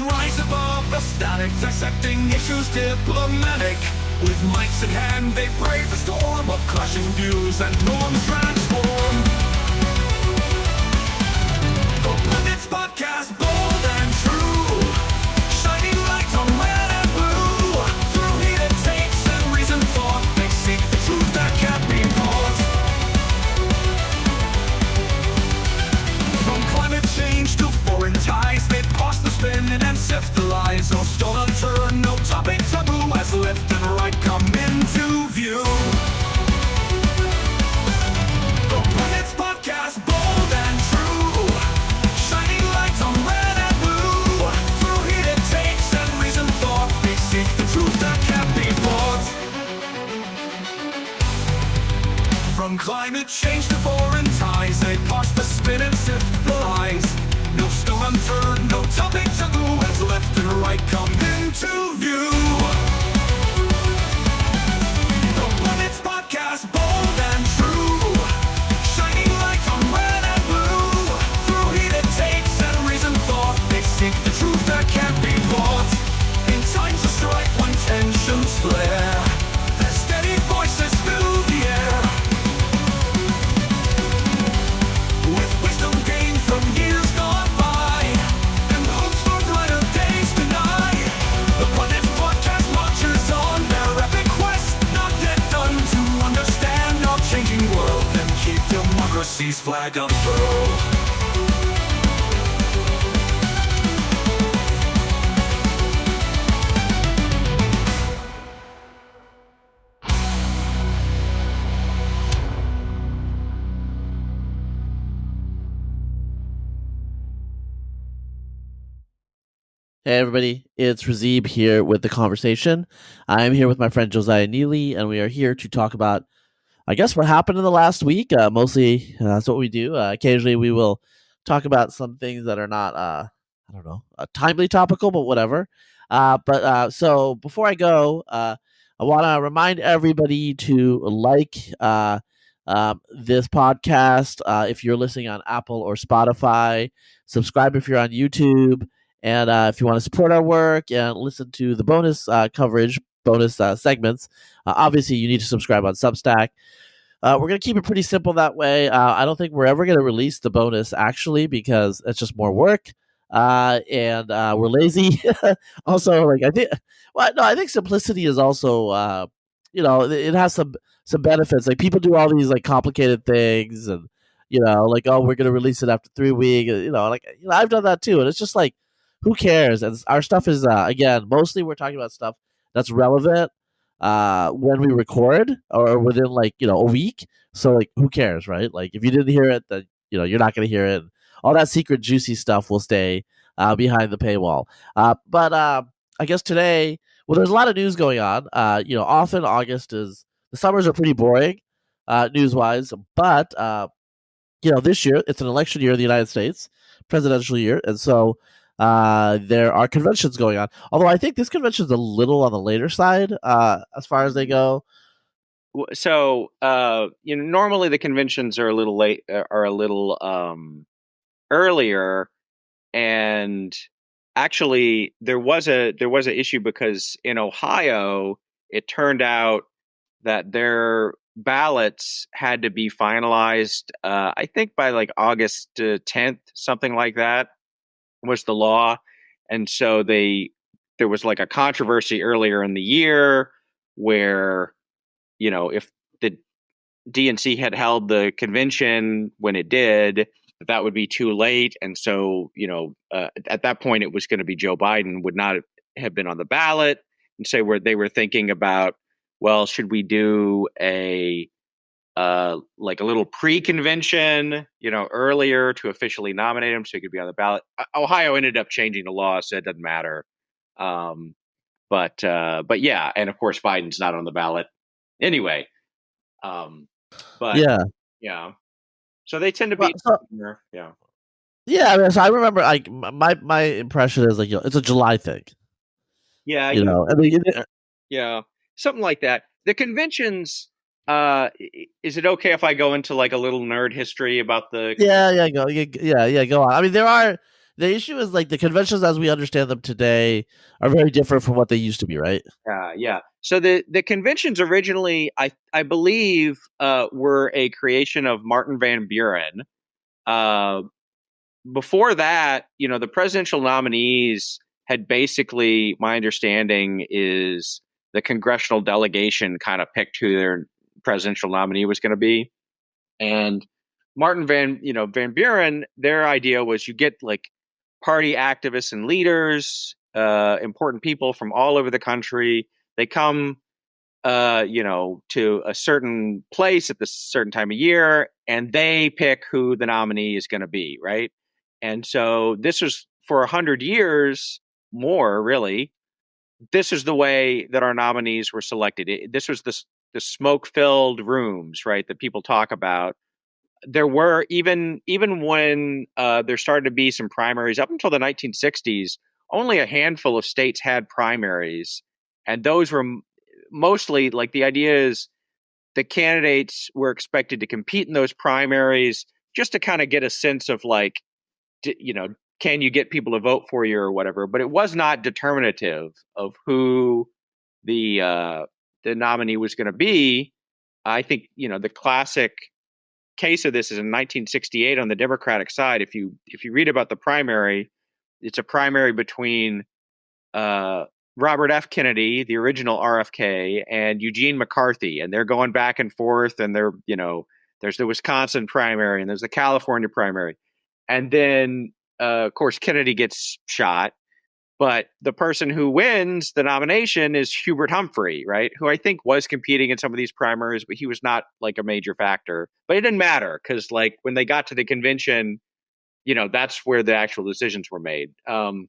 rise above the static, dissecting issues diplomatic. With mics in hand, they brave the storm of clashing views and norms transform. The Pundits Podcast, bold and true, shining lights on red and blue. Through heated takes and reasoned thought, they seek the truth that can't be bought. From climate change to foreign ties, they parse the spin and sift the lies. No stone unturned, no topic taboo, as left and right come into view. The Pundits Podcast, bold and true, shining lights on red and blue. Through heated takes and reasoned thought, they seek the truth that can't be bought. From climate change to foreign ties, they parse the spin and sift the lies. No stone unturned, no topic taboo, as left and right come into view. The Pundits Podcast, bold and true, shining lights on red and blue. Through heated takes and reasoned thought, they seek the truth that can't be bought. In times of strife when tensions flare, their steady voices fill the air. With wisdom gained from years gone by, and hopes for brighter days tonight, the Pundits Podcast marches on their epic quest, not yet done, to understand our changing world and keep democracy's flag unfurled. Hey everybody, it's Razib here with The Conversation. I'm here with my friend Josiah Neely, and we are here to talk about, I guess, what happened in the last week. Mostly, that's what we do. Occasionally, we will talk about some things that are not, timely topical, but whatever. So before I go, I want to remind everybody to like this podcast if you're listening on Apple or Spotify. Subscribe if you're on YouTube. And if you want to support our work and listen to the bonus coverage, bonus segments, obviously you need to subscribe on Substack. We're going to keep it pretty simple that way. I don't think we're ever going to release the bonus, actually, because it's just more work. And we're lazy. Also, I think simplicity is also, it has some benefits. Like, people do all these like complicated things, and we're going to release it after 3 weeks. I've done that too, and it's just like, who cares? And our stuff is, again, mostly we're talking about stuff that's relevant when we record or within a week. So who cares, right? Like, if you didn't hear it, then you're not going to hear it. All that secret juicy stuff will stay behind the paywall. But I guess today, well, there's a lot of news going on. Often August the summers are pretty boring news wise, but this year it's an election year in the United States, presidential year, and so there are conventions going on. Although I think this convention is a little on the later side as far as they go. So, normally the conventions are a little late, are a little earlier, and actually there was a issue because in Ohio it turned out that their ballots had to be finalized. I think by August 10th, something like that was the law. And so there was a controversy earlier in the year where, if the DNC had held the convention when it did, that would be too late. And so, at that point it was going to be Joe Biden would not have been on the ballot. And so they were thinking about, well, should we do a little pre-convention, earlier to officially nominate him so he could be on the ballot. Ohio ended up changing the law, so it doesn't matter. But yeah, and of course Biden's not on the ballot anyway. But yeah. So they tend to be, yeah. Yeah, I mean, so I remember my impression is it's a July thing. Yeah, yeah, something like that. The conventions. Is it okay if I go into a little nerd history about the? Yeah, go on. I mean, there are The issue is like the conventions as we understand them today are very different from what they used to be, right? Yeah. So the conventions originally, I believe, were a creation of Martin Van Buren. Uh, Before that, the presidential nominees had basically, my understanding is the congressional delegation kind of picked who their presidential nominee was going to be. And Van Buren, their idea was you get like party activists and leaders, important people from all over the country. They come, to a certain place at this certain time of year, and they pick who the nominee is going to be, right? And so this was for 100 years more, really. This is the way that our nominees were selected. This was the smoke-filled rooms, right, that people talk about. There were even when there started to be some primaries up until the 1960s, only a handful of states had primaries, and those were mostly like the idea is the candidates were expected to compete in those primaries just to kind of get a sense of like, can you get people to vote for you or whatever, but it was not determinative of who the nominee was going to be. I think the classic case of this is in 1968 on the Democratic side. If you read about the primary, it's a primary between Robert F. Kennedy, the original RFK, and Eugene McCarthy, and they're going back and forth. And there's the Wisconsin primary and there's the California primary, and then of course Kennedy gets shot. But the person who wins the nomination is Hubert Humphrey, right? Who I think was competing in some of these primaries, but he was not like a major factor. But it didn't matter because, like, when they got to the convention, that's where the actual decisions were made. And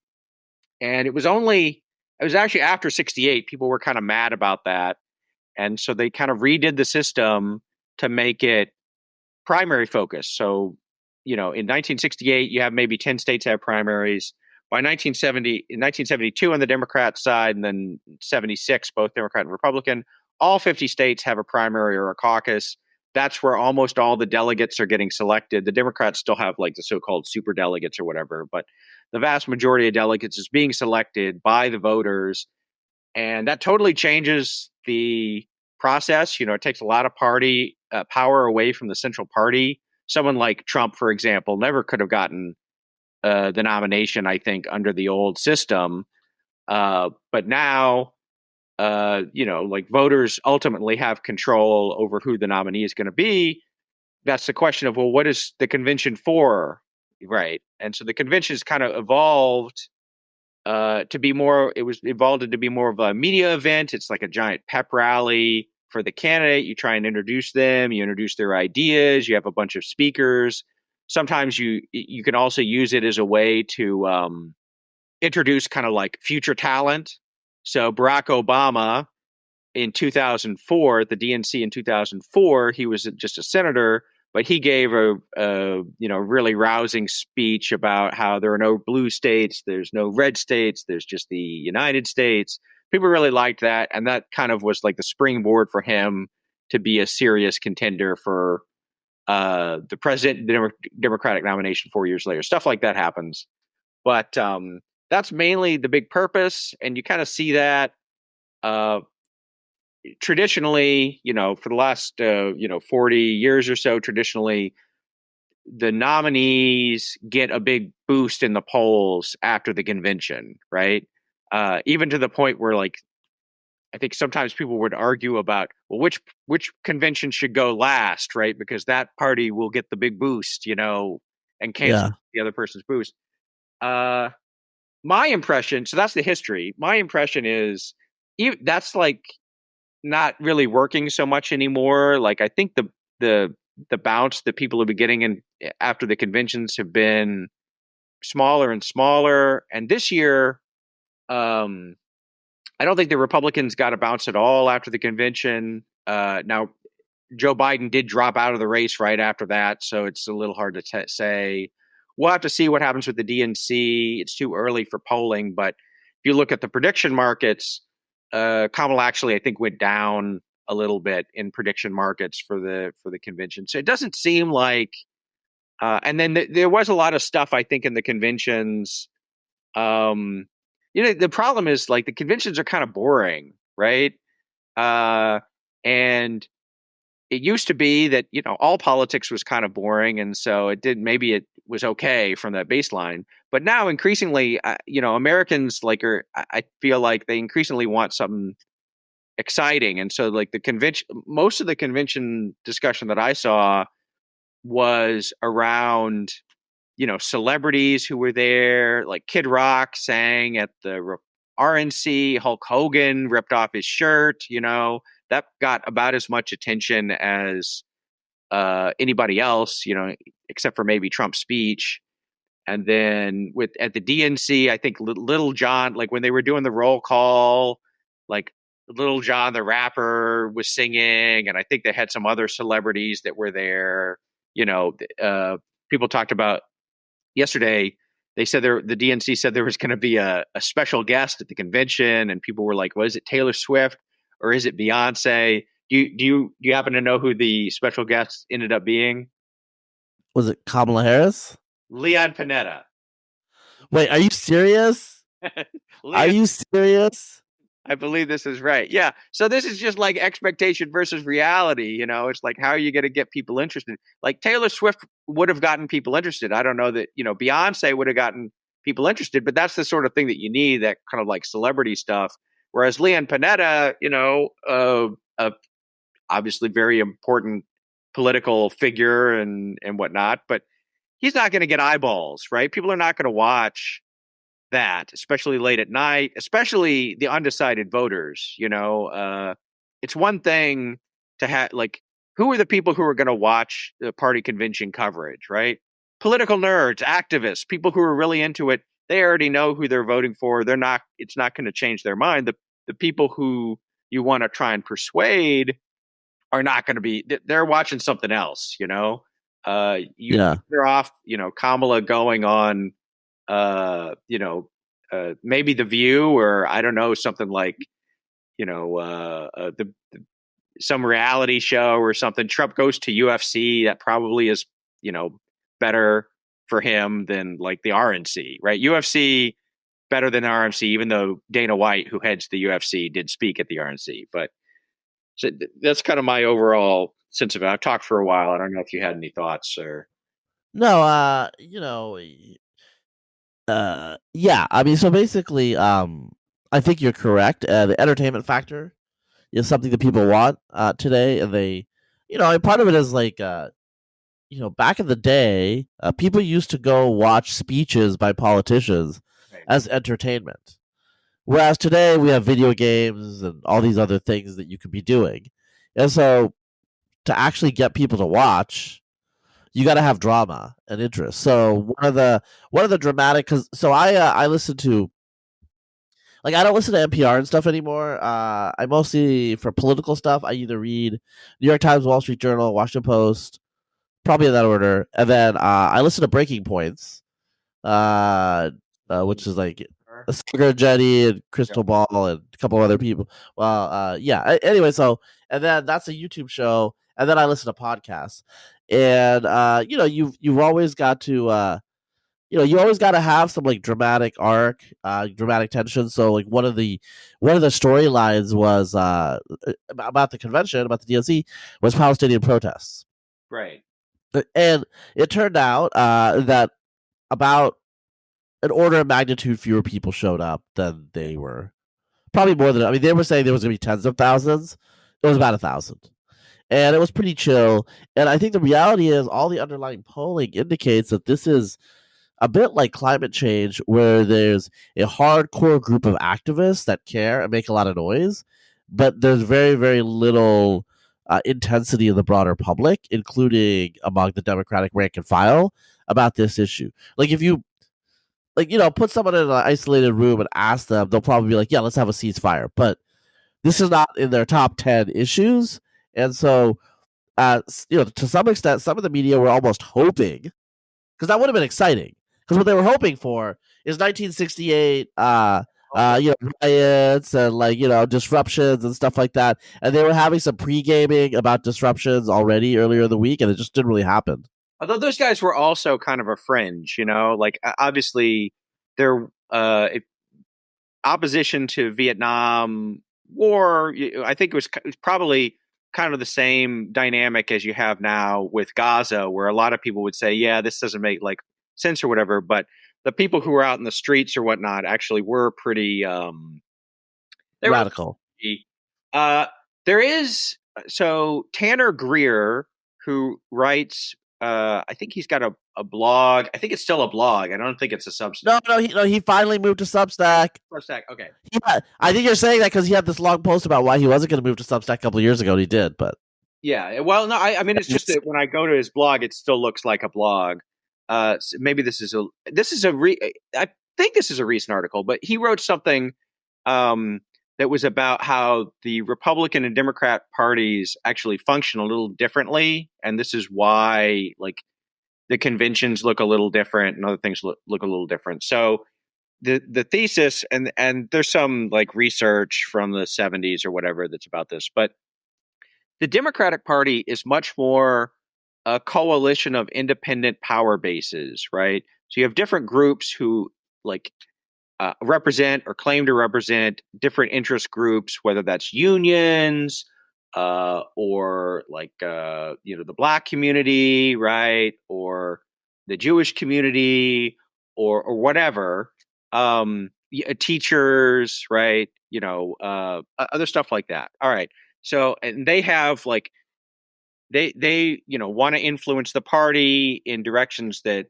it was actually after 68, people were kind of mad about that. And so they kind of redid the system to make it primary focused. So, in 1968, you have maybe 10 states have primaries. By 1972 on the Democrat side, and then 76, both Democrat and Republican, all 50 states have a primary or a caucus. That's where almost all the delegates are getting selected. The Democrats still have like the so-called super delegates or whatever, but the vast majority of delegates is being selected by the voters. And that totally changes the process. It takes a lot of party power away from the central party. Someone like Trump, for example, never could have gotten the nomination, I think, under the old system. But now, like voters ultimately have control over who the nominee is going to be. That's the question of, well, what is the convention for? Right. And so the convention has kind of evolved to be more of a media event. It's like a giant pep rally for the candidate. You try and introduce them, you introduce their ideas, you have a bunch of speakers. Sometimes you can also use it as a way to introduce kind of like future talent. So Barack Obama in 2004, at the DNC in 2004, he was just a senator, but he gave a really rousing speech about how there are no blue states, there's no red states, there's just the United States. People really liked that, and that kind of was like the springboard for him to be a serious contender for the president Democratic nomination 4 years later. Stuff like that happens. But that's mainly the big purpose. And you kind of see that traditionally, for the last, 40 years or so, traditionally, the nominees get a big boost in the polls after the convention, right? Even to the point where, like, I think sometimes people would argue about, well, which convention should go last, right? Because that party will get the big boost, and cancel the other person's boost. My impression, so that's the history. My impression is that's like not really working so much anymore. Like I think the bounce that people have been getting in after the conventions have been smaller and smaller. And this year, I don't think the Republicans got a bounce at all after the convention. Now, Joe Biden did drop out of the race right after that, so it's a little hard to say. We'll have to see what happens with the DNC. It's too early for polling, but if you look at the prediction markets, Kamala actually, I think, went down a little bit in prediction markets for the convention. So it doesn't seem like And then there was a lot of stuff, I think, in the conventions. The problem is like the conventions are kind of boring, right? And it used to be that all politics was kind of boring, and so maybe it was okay from that baseline. But now increasingly, Americans I feel like they increasingly want something exciting, and so like the convention, most of the convention discussion that I saw was around celebrities who were there, like Kid Rock sang at the RNC, Hulk Hogan ripped off his shirt, that got about as much attention as anybody else, except for maybe Trump's speech. And then at the DNC, I think Little John, like when they were doing the roll call, like Little John the rapper was singing, and I think they had some other celebrities that were there. People talked about yesterday. They said the DNC said there was going to be a special guest at the convention, and people were like, "Was it Taylor Swift or is it Beyonce?" Do you happen to know who the special guest ended up being? Was it Kamala Harris? Leon Panetta. Wait, are you serious? Are you serious? I believe this is right. Yeah. So this is just like expectation versus reality. It's like, how are you going to get people interested? Like Taylor Swift would have gotten people interested. I don't know that, Beyonce would have gotten people interested, but that's the sort of thing that you need, that kind of like celebrity stuff. Whereas Leon Panetta, obviously very important political figure and whatnot, but he's not going to get eyeballs, right? People are not going to watch that, especially late at night, especially the undecided voters. It's one thing to have, like, who are the people who are going to watch the party convention coverage, right? Political nerds, activists, people who are really into it. They already know who they're voting for. It's not going to change their mind. The people who you want to try and persuade are not going to be, they're watching something else, they're off, Kamala going on, maybe The View, or I don't know, something like, some reality show or something. Trump goes to UFC. That probably is, better for him than like the RNC, right? UFC better than RNC, even though Dana White, who heads the UFC, did speak at the RNC. But so that's kind of my overall sense of it. I've talked for a while. I don't know if you had any thoughts or. No, yeah. I mean, so basically, I think you're correct. The entertainment factor is something that people want today, and they, and part of it is like, back in the day, people used to go watch speeches by politicians as entertainment. Whereas today we have video games and all these other things that you could be doing. And so to actually get people to watch, you got to have drama and interest. So one of the dramatic, cuz so I listen to, like, I don't listen to NPR and stuff anymore. I mostly, for political stuff, I either read New York Times, Wall Street Journal, Washington Post, probably in that order, and then I listen to Breaking Points, which is like Sugar Jetty and Crystal Ball and a couple other people. Well, yeah. Anyway, so, and then that's a YouTube show, and then I listen to podcasts, and you've always got to. You always got to have some like dramatic arc, dramatic tension. So like one of the storylines was about the convention, about the DNC, was Palestinian protests. Right. And it turned out that about an order of magnitude fewer people showed up than they were. Probably more than, I mean, they were saying there was going to be tens of thousands. It was about 1,000. And it was pretty chill. And I think the reality is all the underlying polling indicates that this is a bit like climate change, where there's a hardcore group of activists that care and make a lot of noise, but there's very, very little intensity in the broader public, including among the Democratic rank and file, about this issue. Like if you, put someone in an isolated room and ask them, they'll probably be like, yeah, let's have a ceasefire. But this is not in their top 10 issues. And so, to some extent, some of the media were almost hoping, because that would have been exciting, because what they were hoping for is 1968, riots and disruptions and stuff like that. And they were having some pre-gaming about disruptions already earlier in the week, and it just didn't really happen. Although those guys were also kind of a fringe, like obviously their opposition to Vietnam War. I think it was probably kind of the same dynamic as you have now with Gaza, where a lot of people would say, "Yeah, this doesn't make like sense or whatever," but the people who were out in the streets or whatnot actually were pretty. They were Radical. Uh, there is so Tanner Greer, who writes. I think he's got a blog. I think it's still a blog. I don't think it's a Substack. No, he finally moved to Substack. Substack. Okay. Yeah, I think you're saying that because he had this long post about why he wasn't going to move to Substack a couple of years ago, and he did. But Yeah. Well, no. I mean, it's just that when I go to his blog, it still looks like a blog. So maybe this is I think this is a recent article, but he wrote something that was about how the Republican and Democrat parties actually function a little differently, and this is why like the conventions look a little different and other things look a little different. So the thesis and there's some like research from the 70s or whatever that's about this, but the Democratic Party is much more a coalition of independent power bases, right? So you have different groups who like represent or claim to represent different interest groups, whether that's unions or like the black community, right, or the Jewish community, or whatever, teachers, right, other stuff like that. All right, so and they have like they want to influence the party in directions that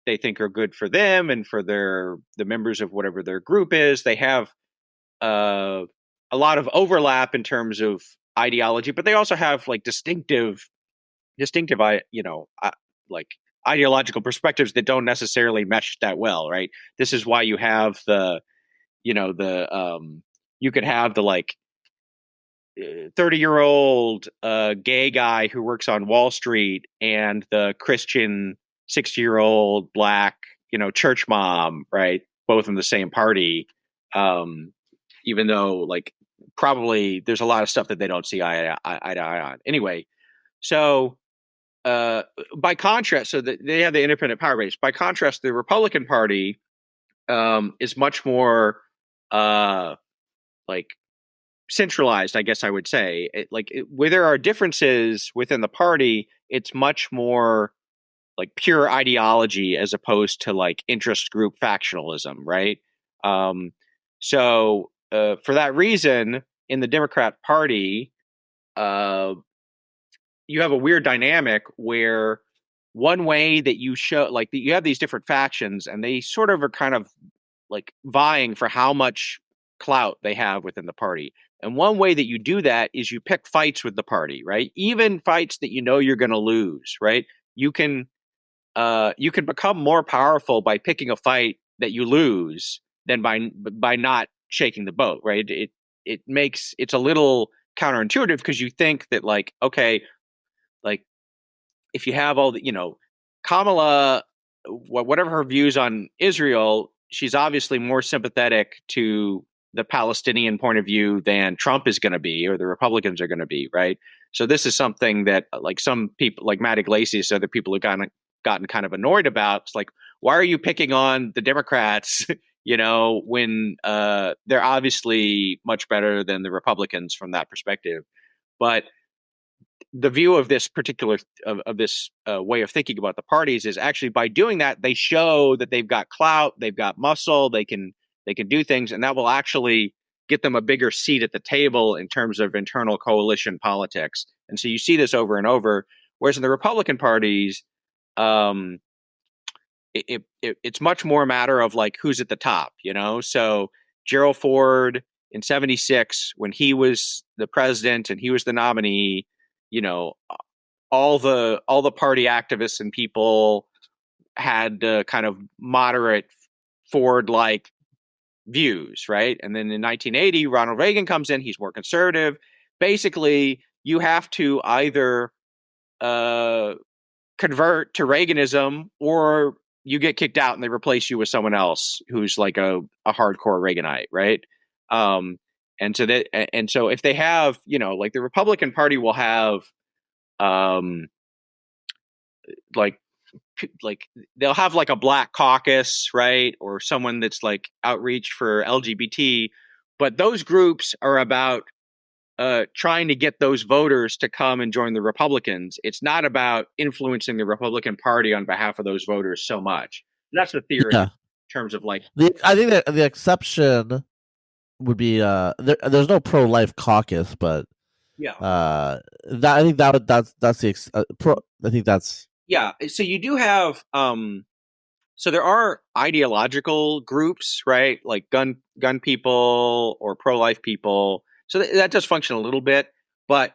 they think are good for them and for the members of whatever their group is. They have a lot of overlap in terms of ideology, but they also have like distinctive, like ideological perspectives that don't necessarily mesh that well, right? This is why you have you could have the like 30-year-old gay guy who works on Wall Street and the Christian 60-year-old black, church mom, right? Both in the same party. Even though like probably there's a lot of stuff that they don't see eye to eye on. Anyway, so by contrast, so they have the independent power base. By contrast, the Republican Party is much more like centralized, I guess I would say. Where there are differences within the party, it's much more like pure ideology as opposed to like interest group factionalism, right? So for that reason, in the Democrat Party, you have a weird dynamic where one way that you show, like, you have these different factions, and they sort of are kind of like vying for how much clout they have within the party. And one way that you do that is you pick fights with the party, right? Even fights that you're going to lose, right? You can become more powerful by picking a fight that you lose than by not shaking the boat, right? It's a little counterintuitive because you think that like, okay, like if you have all the, Kamala, whatever her views on Israel, she's obviously more sympathetic to the Palestinian point of view than Trump is going to be, or the Republicans are going to be, right? So this is something that like some people like Matt Iglesias, other people have gotten kind of annoyed about. It's like, why are you picking on the Democrats, when they're obviously much better than the Republicans from that perspective. But the view of this particular of this way of thinking about the parties is actually by doing that, they show that they've got clout, they've got muscle, they can do things, and that will actually get them a bigger seat at the table in terms of internal coalition politics. And so you see this over and over. Whereas in the Republican parties, it's much more a matter of like who's at the top, So Gerald Ford in '76, when he was the president and he was the nominee, all the party activists and people had kind of moderate Ford-like views, right? And then in 1980, Ronald Reagan comes in. He's more conservative. Basically, you have to either convert to Reaganism or you get kicked out and they replace you with someone else who's like a hardcore Reaganite, right? And so if they have, like the Republican Party will have like they'll have like a black caucus, right? Or someone that's like outreach for LGBT, but those groups are about trying to get those voters to come and join the Republicans. It's not about influencing the Republican Party on behalf of those voters so much. That's the theory Yeah. in terms of like. I think that the exception would be there's no pro life caucus, but Yeah. that I think that's the pro. I think that's Yeah. So you do have so there are ideological groups, right? Like gun people or pro life people. So that does function a little bit, but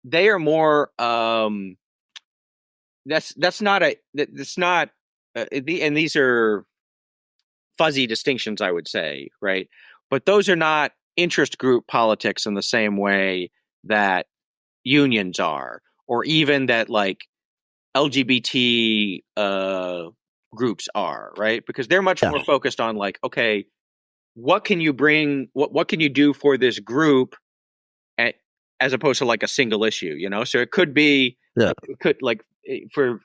they are more that's not and these are fuzzy distinctions, I would say, right? But those are not interest group politics in the same way that unions are, or even that like LGBT groups are, right? Because they're much yeah. more focused on like, okay, what can you bring? What can you do for this group, at, as opposed to like a single issue, you know? So it could be, Yeah. it could like for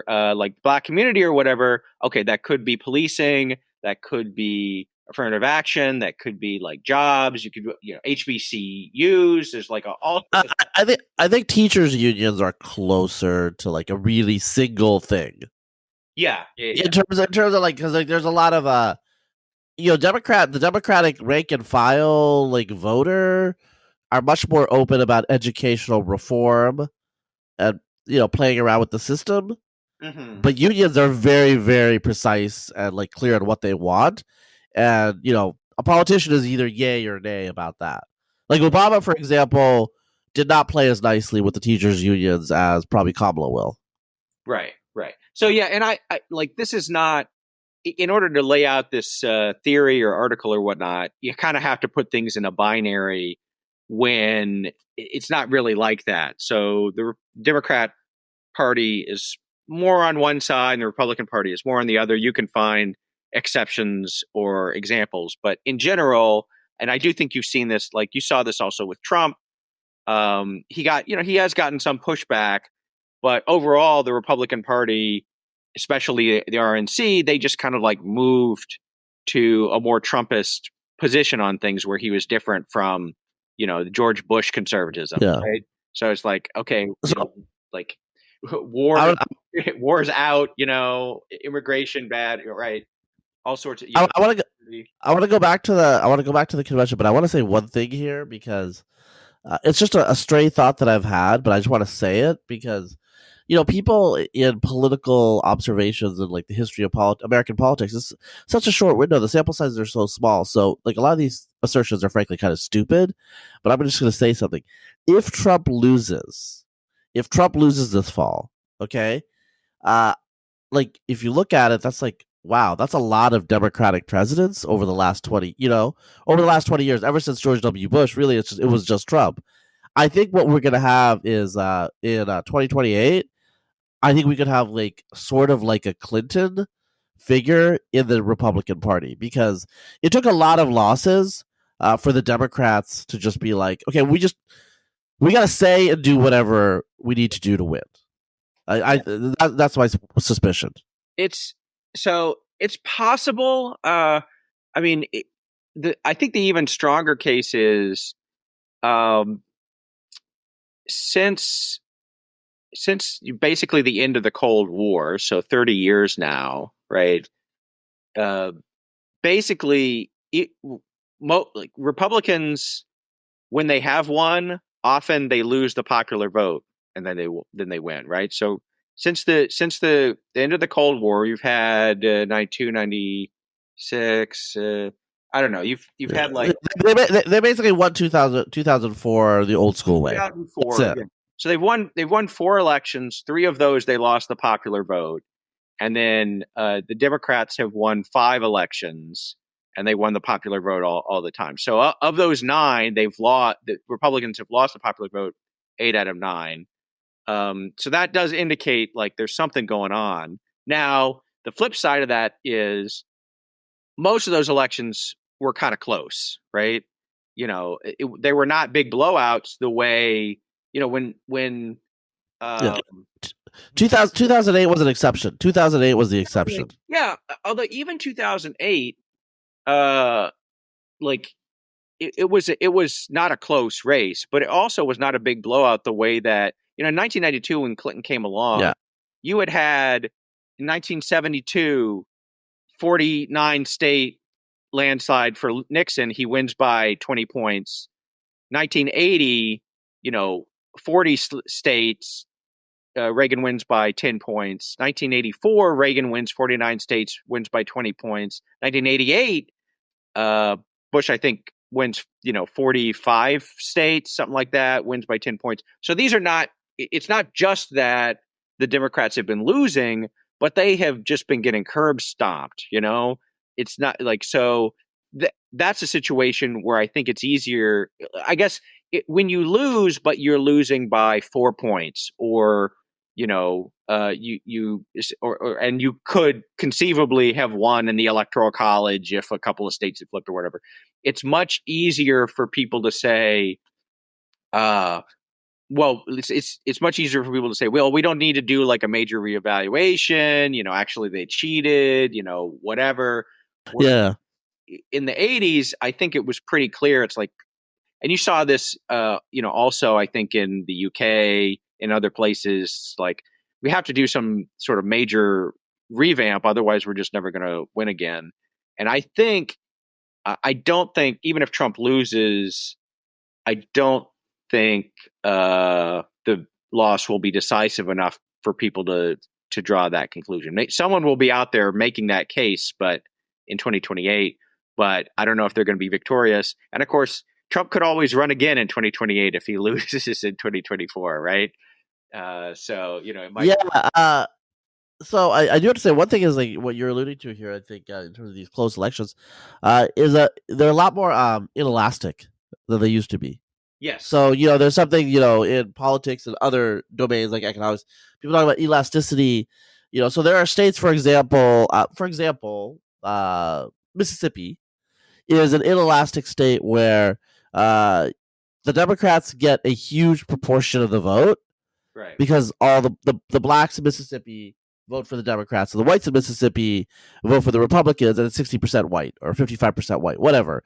like Black community or whatever. Okay, that could be policing, that could be affirmative action, that could be like jobs. You could, you know, HBCUs. There's like all. I think teachers unions are closer to like a really single thing. Yeah. In terms of like, because like there's a lot of the Democratic rank and file like voter are much more open about educational reform and playing around with the system. Mm-hmm. But unions are very, very precise and like clear on what they want, and a politician is either yay or nay about that. Like Obama, for example, did not play as nicely with the teachers unions as probably Kamala will. Right. So yeah, and I like, this is not, in order to lay out this theory or article or whatnot, you kind of have to put things in a binary when it's not really like that. So the Democrat Party is more on one side and the Republican Party is more on the other. You can find exceptions or examples, but in general, and I do think you've seen this, like you saw this also with Trump. He has gotten some pushback, but overall, the Republican Party, especially the RNC, they just kind of like moved to a more Trumpist position on things where he was different from, the George Bush conservatism, Yeah. right? So it's like, okay, So like I war, would, war's out, immigration bad, right? All sorts of, I want to go. I want to go back to the convention, but I want to say one thing here because it's just a stray thought that I've had, but I just want to say it because people in political observations and like the history of American politics is such a short window. The sample sizes are so small, so like a lot of these assertions are frankly kind of stupid. But I'm just going to say something: if Trump loses this fall, okay, like if you look at it, that's like, wow, that's a lot of Democratic presidents over the last 20 years, ever since George W. Bush. Really, it was just Trump. I think what we're gonna have is in 2028. I think we could have like sort of like a Clinton figure in the Republican Party because it took a lot of losses for the Democrats to just be like, okay, we got to say and do whatever we need to do to win. That's my suspicion. It's possible. I mean, I think the even stronger case is, since basically the end of the Cold War, so 30 years now, right? Basically, like Republicans, when they have won, often they lose the popular vote, and then they win, right? So since the end of the Cold War, you've had 92, 96. I don't know. You've had like they basically won 2004 the old school way. 2004. That's it. Yeah. So they've won 4 elections. 3 of those they lost the popular vote, and then the Democrats have won 5 elections, and they won the popular vote all the time. So of those 9, the Republicans have lost the popular vote 8 out of 9. So that does indicate like there's something going on. Now, the flip side of that is most of those elections were kind of close, right? They were not big blowouts the way, when Yeah. 2008 was an exception. 2008 was the exception. Yeah, although even 2008, like it was not a close race, but it also was not a big blowout the way that, in 1992 when Clinton came along, Yeah. you had in 1972 49 state landslide for Nixon. He wins by 20 points. 1980, 40 states. Reagan wins by 10 points. 1984, Reagan wins 49 states, wins by 20 points. 1988, Bush, I think, wins, 45 states, something like that, wins by 10 points. So these are not, it's not just that the Democrats have been losing, but they have just been getting curb stomped, It's not like, so that's a situation where I think it's easier, I guess, when you lose, but you're losing by 4 points, or and you could conceivably have won in the electoral college if a couple of states had flipped or whatever. It's much easier for people to say, well, it's much easier for people to say, well, we don't need to do like a major reevaluation. Actually they cheated. Whatever. Yeah. In the 80s, I think it was pretty clear. It's like, and you saw this, also, I think, in the UK, in other places, like, we have to do some sort of major revamp. Otherwise, we're just never going to win again. And I don't think, even if Trump loses, I don't think the loss will be decisive enough for people to draw that conclusion. Someone will be out there making that case, but in 2028, but I don't know if they're going to be victorious. And of course, Trump could always run again in 2028 if he loses in 2024, right? So, it might. Yeah. So I do have to say one thing is like what you're alluding to here. I think in terms of these close elections, is that they're a lot more inelastic than they used to be. Yes. So there's something in politics and other domains like economics. People talk about elasticity. So there are states, for example, Mississippi is an inelastic state where the Democrats get a huge proportion of the vote, right? Because all the blacks in Mississippi vote for the Democrats, and the whites in Mississippi vote for the Republicans, and it's 60% white or 55% white, whatever.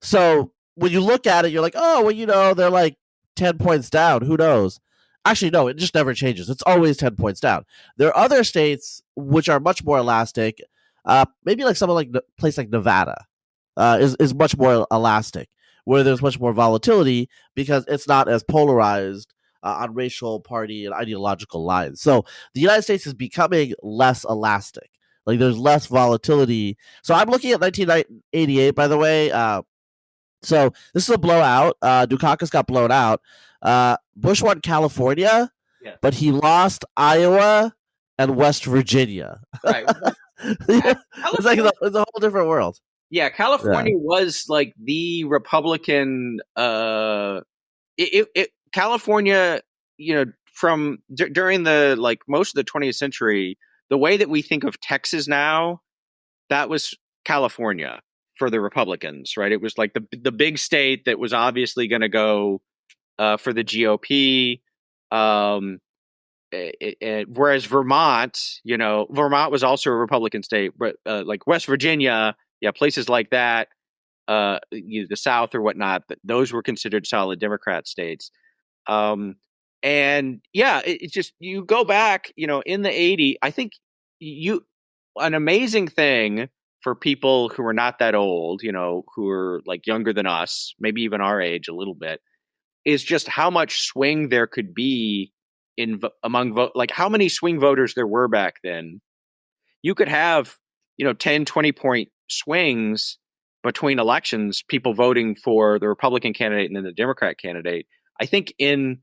So when you look at it, you're like, oh, well, they're like 10 points down. Who knows? Actually, no, it just never changes. It's always 10 points down. There are other states which are much more elastic. Maybe like someone like place like Nevada is much more elastic, where there's much more volatility because it's not as polarized on racial, party, and ideological lines. So the United States is becoming less elastic. Like there's less volatility. So I'm looking at 1988, by the way. So this is a blowout. Dukakis got blown out. Bush won California, Yeah. but he lost Iowa and West Virginia. Right. It's like it's a whole different world. Yeah, California was like the Republican. California, from during the like most of the 20th century, the way that we think of Texas now, that was California for the Republicans, right? It was like the big state that was obviously going to go for the GOP. Whereas Vermont, Vermont was also a Republican state, but like West Virginia, places like that, the South or whatnot, those were considered solid Democrat states. And yeah, it's just, you go back, in the 80s, I think an amazing thing for people who are not that old, who are like younger than us, maybe even our age a little bit, is just how much swing there could be among like how many swing voters there were back then. You could have, 10, 20 point swings between elections, people voting for the Republican candidate and then the Democrat candidate. I think in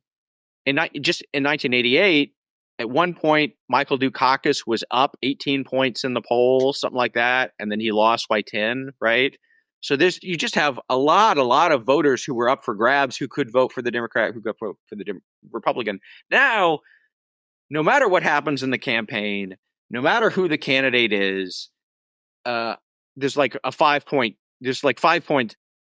1988, at one point, Michael Dukakis was up 18 points in the poll, something like that, and then he lost by 10, right? So you just have a lot of voters who were up for grabs, who could vote for the Democrat, who could vote for the Republican. Now, no matter what happens in the campaign, no matter who the candidate is, there's like 5 point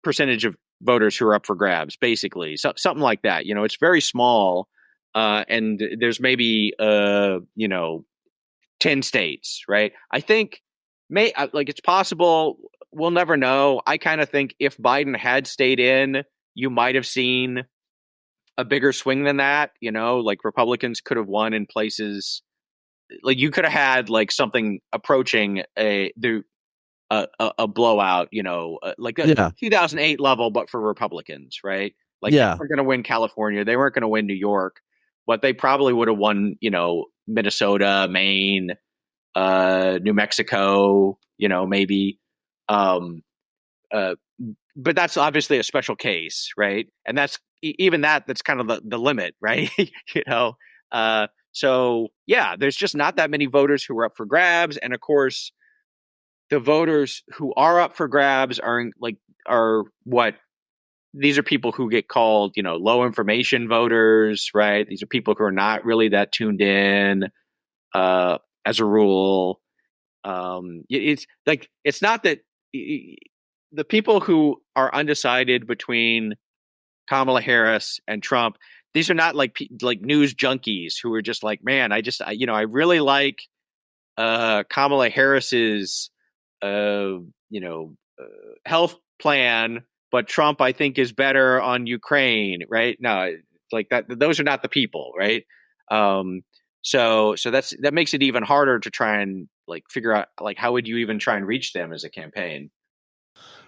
percentage of voters who are up for grabs, basically. So, something like that. It's very small. and there's maybe 10 states, right? I think it's possible. We'll never know. I kind of think if Biden had stayed in, you might have seen a bigger swing than that. Like Republicans could have won in places. Like you could have had like something approaching a blowout. Like a Yeah. 2008 level, but for Republicans, right? Like they Yeah. weren't going to win California. They weren't going to win New York, but they probably would have won. Minnesota, Maine, New Mexico, maybe. Um, uh, but that's obviously a special case, right? And that's even that's kind of the limit, right? So yeah, there's just not that many voters who are up for grabs, and of course, the voters who are up for grabs are what these are people who get called, low information voters, right? These are people who are not really that tuned in, as a rule. It's like it's not that the people who are undecided between Kamala Harris and Trump. These are not like news junkies who are just like, man, I really like Kamala Harris's health plan, but Trump I think is better on Ukraine, right? No, it's like that. Those are not the people, right? So that makes it even harder to try and like figure out like how would you even try and reach them as a campaign.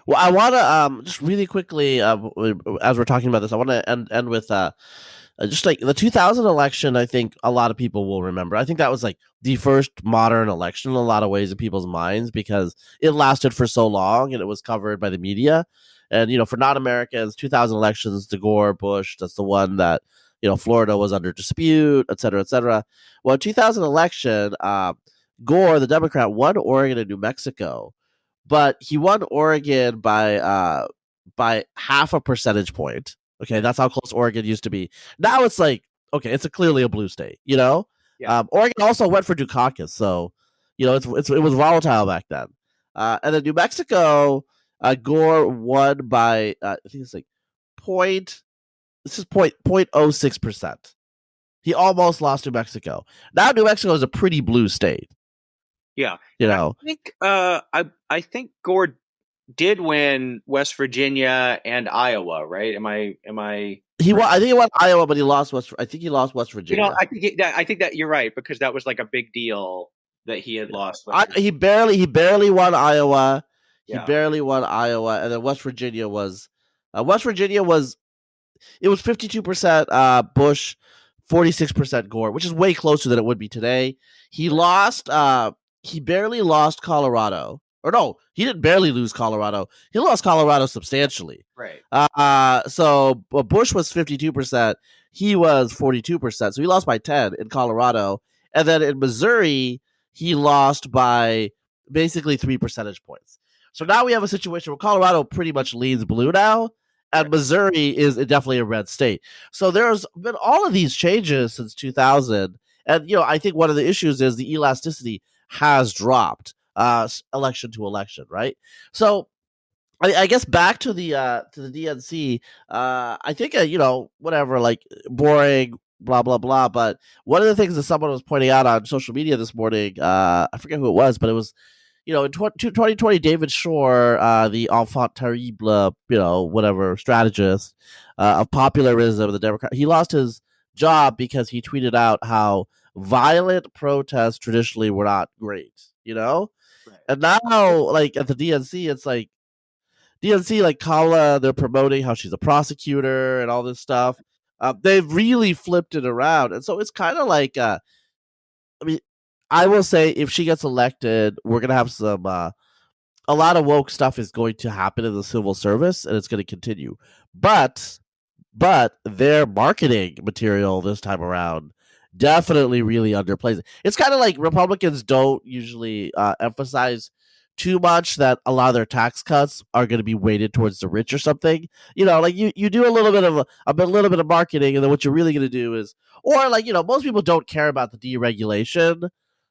Well, I want to just really quickly, as we're talking about this, I want to end with just like the 2000 election. I think a lot of people will remember. I think that was like the first modern election in a lot of ways in people's minds because it lasted for so long and it was covered by the media. And for non-Americans, 2000 elections, the Gore, Bush, that's the one that Florida was under dispute, et cetera, et cetera. Well, 2000 election, Gore, the Democrat, won Oregon and New Mexico, but he won Oregon by half a percentage point. Okay, that's how close Oregon used to be. Now it's like, okay, it's clearly a blue state. Yeah. Oregon also went for Dukakis, so it was volatile back then. And then New Mexico, Gore won by I think it's like point. This is 0.06%. He almost lost New Mexico. Now New Mexico is a pretty blue state. Yeah. I think I think Gore did win West Virginia and Iowa, right? Am I? He won. I think he won Iowa, but he lost West. I think he lost West Virginia. I think that you're right because that was like a big deal that he had lost. He barely won Iowa. He Yeah. barely won Iowa, and then West Virginia was it was 52% Bush, 46% Gore, which is way closer than it would be today. He lost. He barely lost Colorado. Or no, he didn't barely lose Colorado. He lost Colorado substantially. Right. So Bush was 52%. He was 42%. So he lost by 10 in Colorado. And then in Missouri, he lost by basically 3 percentage points. So now we have a situation where Colorado pretty much leans blue now. And Missouri is definitely a red state. So there's been all of these changes since 2000. And, I think one of the issues is the elasticity has dropped election to election, right? So I guess back to the DNC, I think, whatever, like boring, blah, blah, blah. But one of the things that someone was pointing out on social media this morning, I forget who it was, but it was, in 2020, David Shore, the enfant terrible, whatever strategist of popularism, the Democrat, he lost his job because he tweeted out how violent protests traditionally were not great, Right. And now, like at the DNC, it's like like Kala, they're promoting how she's a prosecutor and all this stuff. They've really flipped it around, and so it's kind of like, I mean, I will say if she gets elected, we're gonna have some a lot of woke stuff is going to happen in the civil service, and it's going to continue. But their marketing material this time around definitely really underplays it. It's kind of like Republicans don't usually emphasize too much that a lot of their tax cuts are going to be weighted towards the rich or something. Like you do a little bit of marketing, and then what you're really going to do is, or like most people don't care about the deregulation.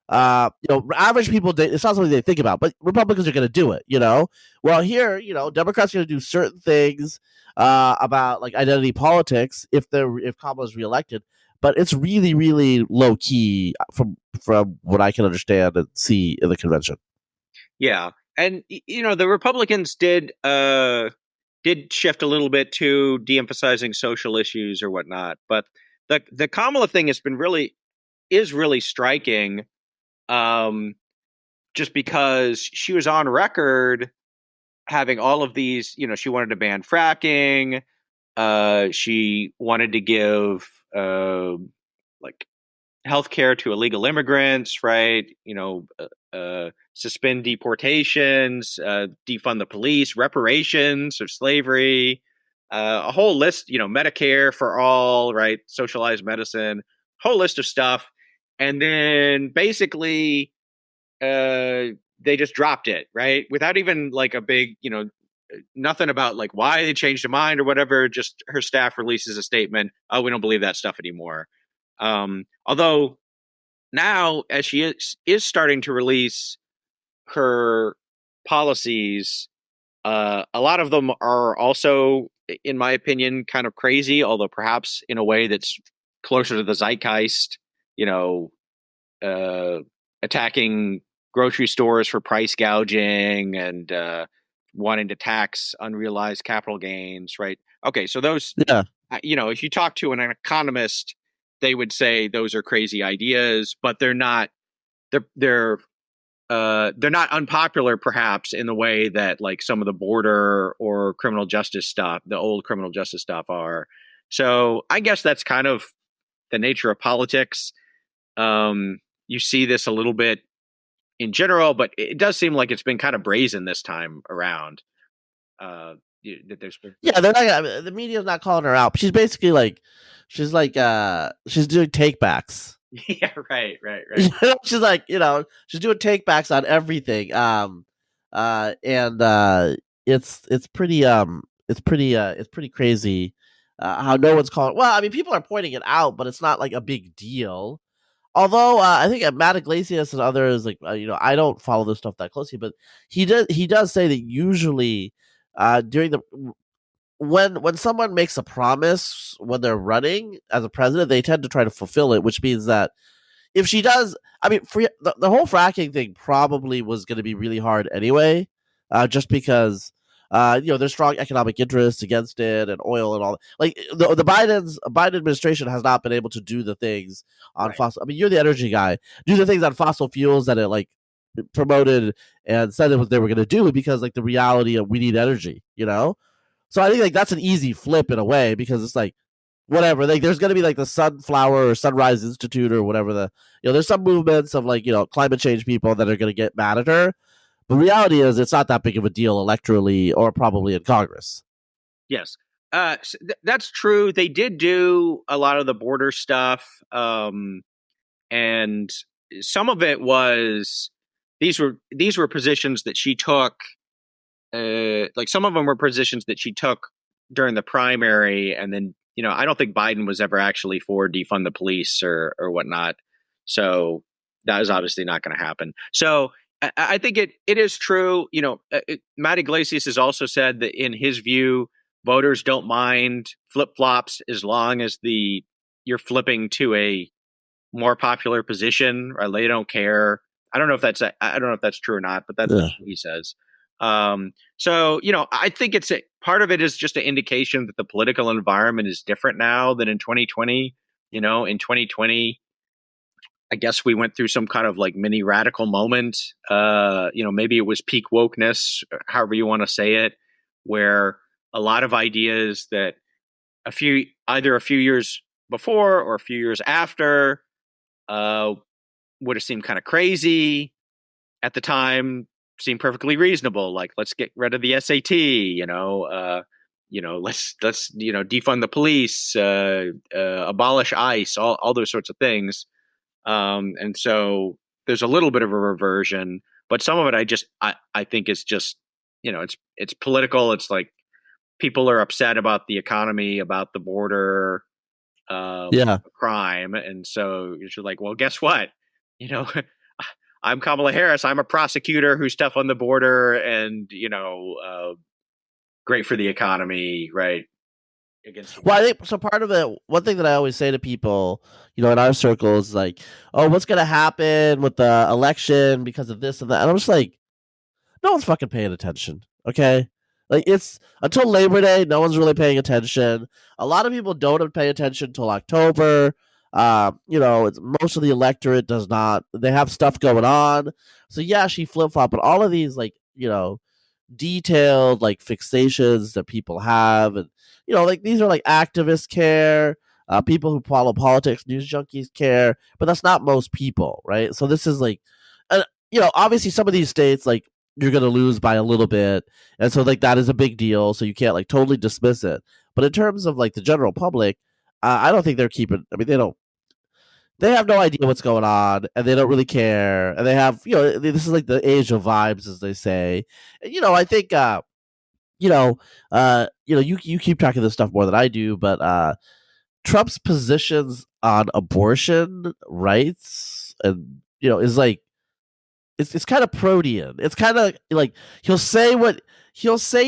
Average people, it's not something they think about, but Republicans are going to do it. Well, here, Democrats are going to do certain things about like identity politics if Kamala's reelected, but it's really, really low key from what I can understand and see in the convention. Yeah, and the Republicans did shift a little bit to de-emphasizing social issues or whatnot, but the Kamala thing is really striking, just because she was on record having all of these. She wanted to ban fracking. She wanted to give like healthcare to illegal immigrants, right? Suspend deportations, defund the police, reparations of slavery, a whole list, Medicare for all, right? Socialized medicine, whole list of stuff. And then basically, they just dropped it, right? Without even like a big, nothing about like why they changed their mind or whatever. Just her staff releases a statement. Oh, we don't believe that stuff anymore. Although now, as she is starting to release her policies, a lot of them are also, in my opinion, kind of crazy, although perhaps in a way that's closer to the zeitgeist, uh, attacking grocery stores for price gouging and wanting to tax unrealized capital gains, right? Okay, so those, Yeah. if you talk to an economist, they would say those are crazy ideas, but they're not. They're not unpopular, perhaps, in the way that like some of the border or criminal justice stuff, the old criminal justice stuff, are. So I guess that's kind of the nature of politics. You see this a little bit in general, but it does seem like it's been kind of brazen this time around. That there's been... Yeah, they're not. I mean, the media's not calling her out. She's basically like, she's doing takebacks. Yeah, right. She's like, she's doing takebacks on everything. And it's pretty crazy. How no one's calling. Well, I mean, people are pointing it out, but it's not like a big deal. Although I think Matt Iglesias and others, like I don't follow this stuff that closely, but he does say that usually during the when someone makes a promise when they're running as a president, they tend to try to fulfill it, which means that if she does, I mean, the whole fracking thing probably was going to be really hard anyway, just because there's strong economic interests against it and oil and all. Like the Biden administration has not been able to do the things on Right. fossil. I mean, you're the energy guy. Do the things on fossil fuels that it like promoted and said it was they were going to do because like the reality of we need energy, So I think like that's an easy flip in a way because it's like whatever. Like there's gonna be like the Sunflower or Sunrise Institute or whatever there's some movements of like, climate change people that are gonna get mad at her. But reality is it's not that big of a deal electorally or probably in Congress. Yes. That's true. They did do a lot of the border stuff. And some of it was these were positions that she took. Like some of them were positions that she took during the primary, and then I don't think Biden was ever actually for defund the police or whatnot. So that is obviously not going to happen. So I think it is true. Matt Iglesias has also said that in his view, voters don't mind flip flops as long as you're flipping to a more popular position, or they don't care. I don't know if that's true or not, but that's what he says. So, I think part of it is just an indication that the political environment is different now than in 2020. In 2020, I guess we went through some kind of like mini radical moment. Maybe it was peak wokeness, however you want to say it, where a lot of ideas that either a few years before or a few years after would have seemed kind of crazy at the time, seemed perfectly reasonable. Like, let's get rid of the SAT, let's defund the police, abolish ICE, all those sorts of things. And so there's a little bit of a reversion, but some of it I think is just, it's political. It's like people are upset about the economy, about the border, crime. And so you're like, well, guess what? I'm Kamala Harris. I'm a prosecutor who's tough on the border and, great for the economy, right? against him. Well, I think so. Part of it, one thing that I always say to people, in our circles, is like, "Oh, what's gonna happen with the election because of this and that?" And I'm just like, no one's fucking paying attention. Okay, like it's until Labor Day, no one's really paying attention. A lot of people don't pay attention until October. It's most of the electorate does not. They have stuff going on. So yeah, she flip flop, but all of these detailed like fixations that people have, and like these are like activists care. People who follow politics, news junkies care, but that's not most people, right? So this is like, obviously some of these states like you're gonna lose by a little bit, and so like that is a big deal. So you can't like totally dismiss it. But in terms of like the general public, I don't think they're keeping. I mean, they don't. They have no idea what's going on, and they don't really care. And they have, this is like the age of vibes, as they say. And, I think, you keep track of this stuff more than I do, but Trump's positions on abortion rights, and is like it's kind of protean. It's kind of like he'll say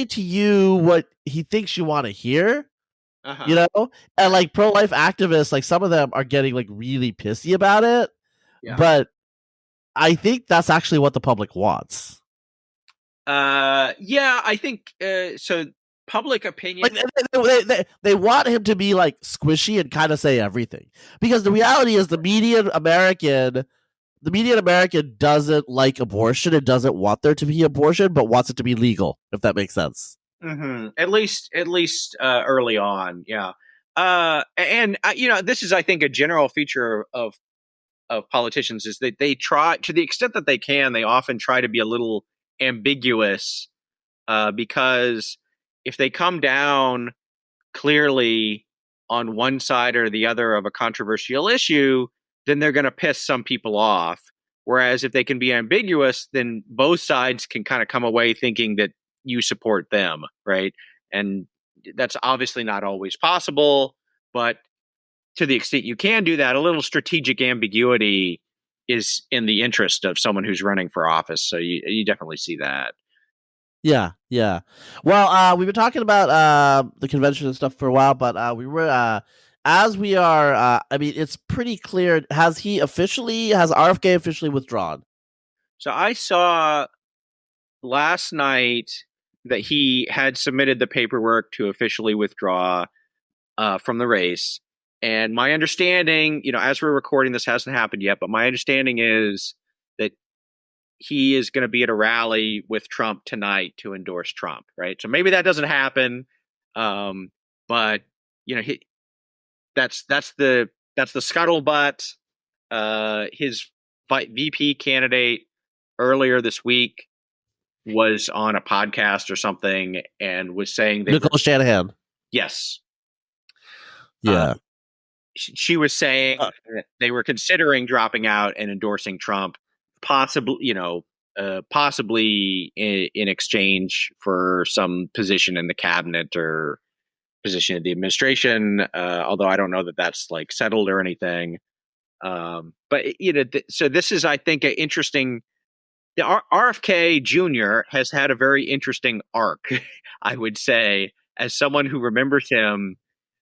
to you what he thinks you want to hear. And like pro-life activists, like some of them are getting like really pissy about it. Yeah. But I think that's actually what the public wants. Yeah, I think so. Public opinion, like they want him to be like squishy and kind of say everything, because the reality is the median American doesn't like abortion and doesn't want there to be abortion, but wants it to be legal, if that makes sense. Mm-hmm. At least early on, yeah. And this is, I think, a general feature of politicians is that they try, to the extent that they can, they often try to be a little ambiguous, because if they come down clearly on one side or the other of a controversial issue, then they're going to piss some people off. Whereas if they can be ambiguous, then both sides can kind of come away thinking that you support them, right? And that's obviously not always possible, but to the extent you can do that, a little strategic ambiguity is in the interest of someone who's running for office. So you definitely see that. Yeah. Well, we've been talking about the convention and stuff for a while, but we were as we are. I mean, it's pretty clear. Has RFK officially withdrawn? So I saw last night that he had submitted the paperwork to officially withdraw from the race. And my understanding, as we're recording, this hasn't happened yet, but my understanding is that he is going to be at a rally with Trump tonight to endorse Trump, right? So maybe that doesn't happen, but that's the scuttlebutt. His VP candidate earlier this week was on a podcast or something and was saying Nicole Shanahan. Yes. Yeah. She was saying that they were considering dropping out and endorsing Trump, possibly in exchange for some position in the cabinet or position in the administration. Although I don't know that that's like settled or anything. But so this is, I think, an interesting. The RFK Jr. has had a very interesting arc, I would say, as someone who remembers him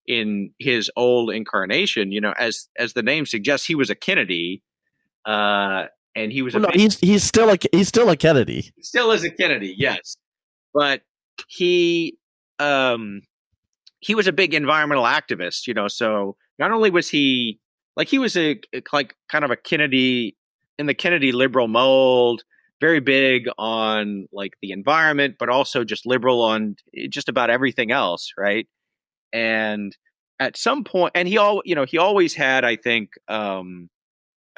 in his old incarnation. As the name suggests, he was a Kennedy, and he was. He's still a Kennedy. He still is a Kennedy, yes, but he was a big environmental activist. So not only was he was a kind of a Kennedy in the Kennedy liberal mold. Very big on like the environment, but also just liberal on just about everything else, right? And at some point, and he always had, I think, for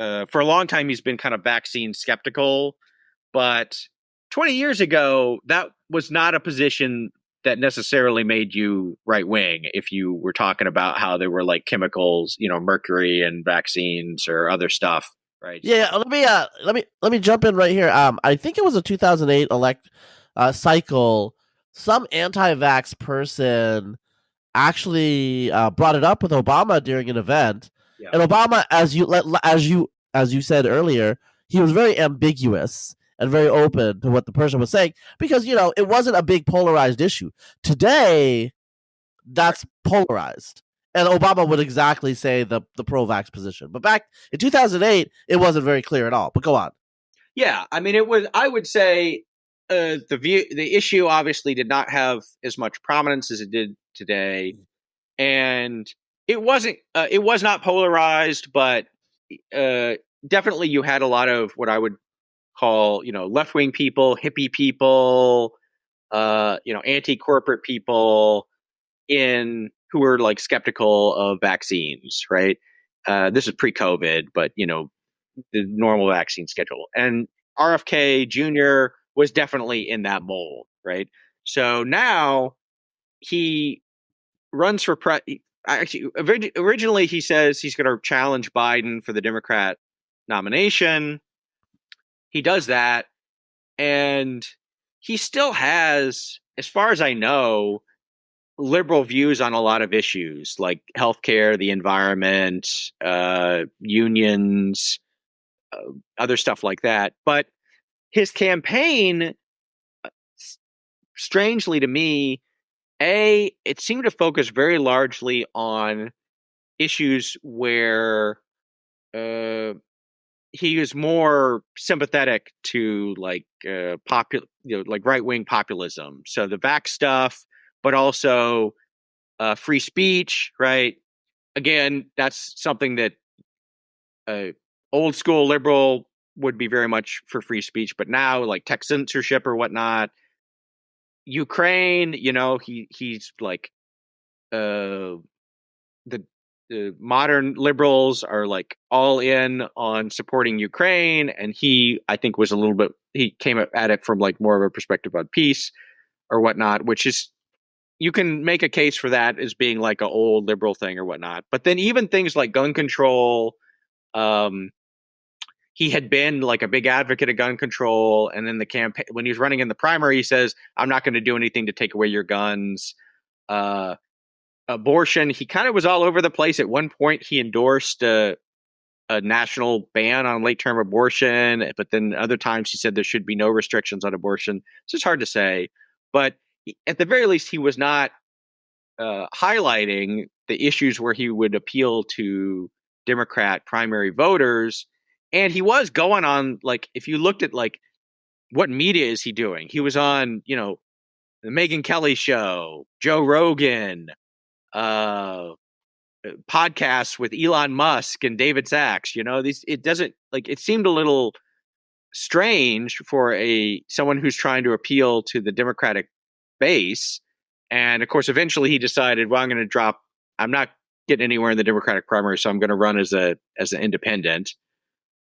a long time, he's been kind of vaccine skeptical. But 20 years ago, that was not a position that necessarily made you right wing. If you were talking about how there were like chemicals, mercury and vaccines or other stuff. Right. Yeah, let me jump in right here. I think it was a 2008 cycle. Some anti-vax person actually brought it up with Obama during an event, and Obama, as you said earlier, he was very ambiguous and very open to what the person was saying, because it wasn't a big polarized issue. Today, that's polarized. And Obama would exactly say the pro-vax position. But back in 2008, it wasn't very clear at all. But go on. Yeah, I mean, it was. I would say the issue obviously did not have as much prominence as it did today, and it wasn't. It was not polarized, but definitely you had a lot of what I would call, left wing people, hippie people, anti-corporate people who were like skeptical of vaccines, right? This is pre-COVID, but the normal vaccine schedule. And RFK Jr. was definitely in that mold, right? So now he runs for actually, originally he says he's going to challenge Biden for the Democrat nomination. He does that, and he still has, as far as I know, liberal views on a lot of issues like healthcare, the environment, unions, other stuff like that. But his campaign, strangely to me, it seemed to focus very largely on issues where he is more sympathetic to like like right wing populism. So the vax stuff, but also free speech, right? Again, that's something that old school liberal would be very much for free speech, but now like tech censorship or whatnot. Ukraine, he's like the modern liberals are like all in on supporting Ukraine, and I think he came at it from like more of a perspective on peace or whatnot, which is, you can make a case for that as being like an old liberal thing or whatnot. But then even things like gun control, he had been like a big advocate of gun control, and then the campaign, when he was running in the primary, he says, "I'm not going to do anything to take away your guns." Abortion, he kind of was all over the place. At one point, he endorsed a national ban on late-term abortion, but then other times he said there should be no restrictions on abortion. It's just hard to say, but at the very least, he was not highlighting the issues where he would appeal to Democrat primary voters. And he was going on, like, if you looked at like what media is he doing, he was on, the Megyn Kelly show, Joe Rogan, podcasts with Elon Musk and David Sachs. It seemed a little strange for someone who's trying to appeal to the Democratic base. And of course, eventually he decided, well, I'm not getting anywhere in the Democratic primary, so I'm going to run as an independent.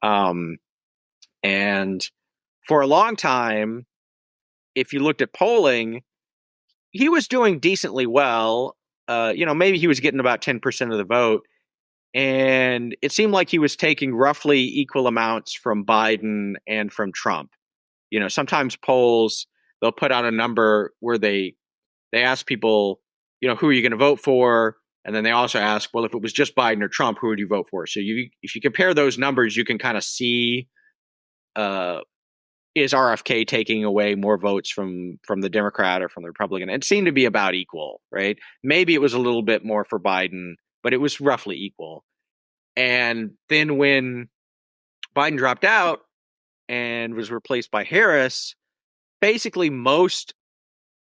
And for a long time, if you looked at polling, he was doing decently well. Maybe he was getting about 10% of the vote. And it seemed like he was taking roughly equal amounts from Biden and from Trump. Sometimes polls, they'll put out a number where they ask people, who are you going to vote for? And then they also ask, well, if it was just Biden or Trump, who would you vote for? So if you compare those numbers, you can kind of see, is RFK taking away more votes from the Democrat or from the Republican? It seemed to be about equal, right? Maybe it was a little bit more for Biden, but it was roughly equal. And then when Biden dropped out and was replaced by Harris, basically most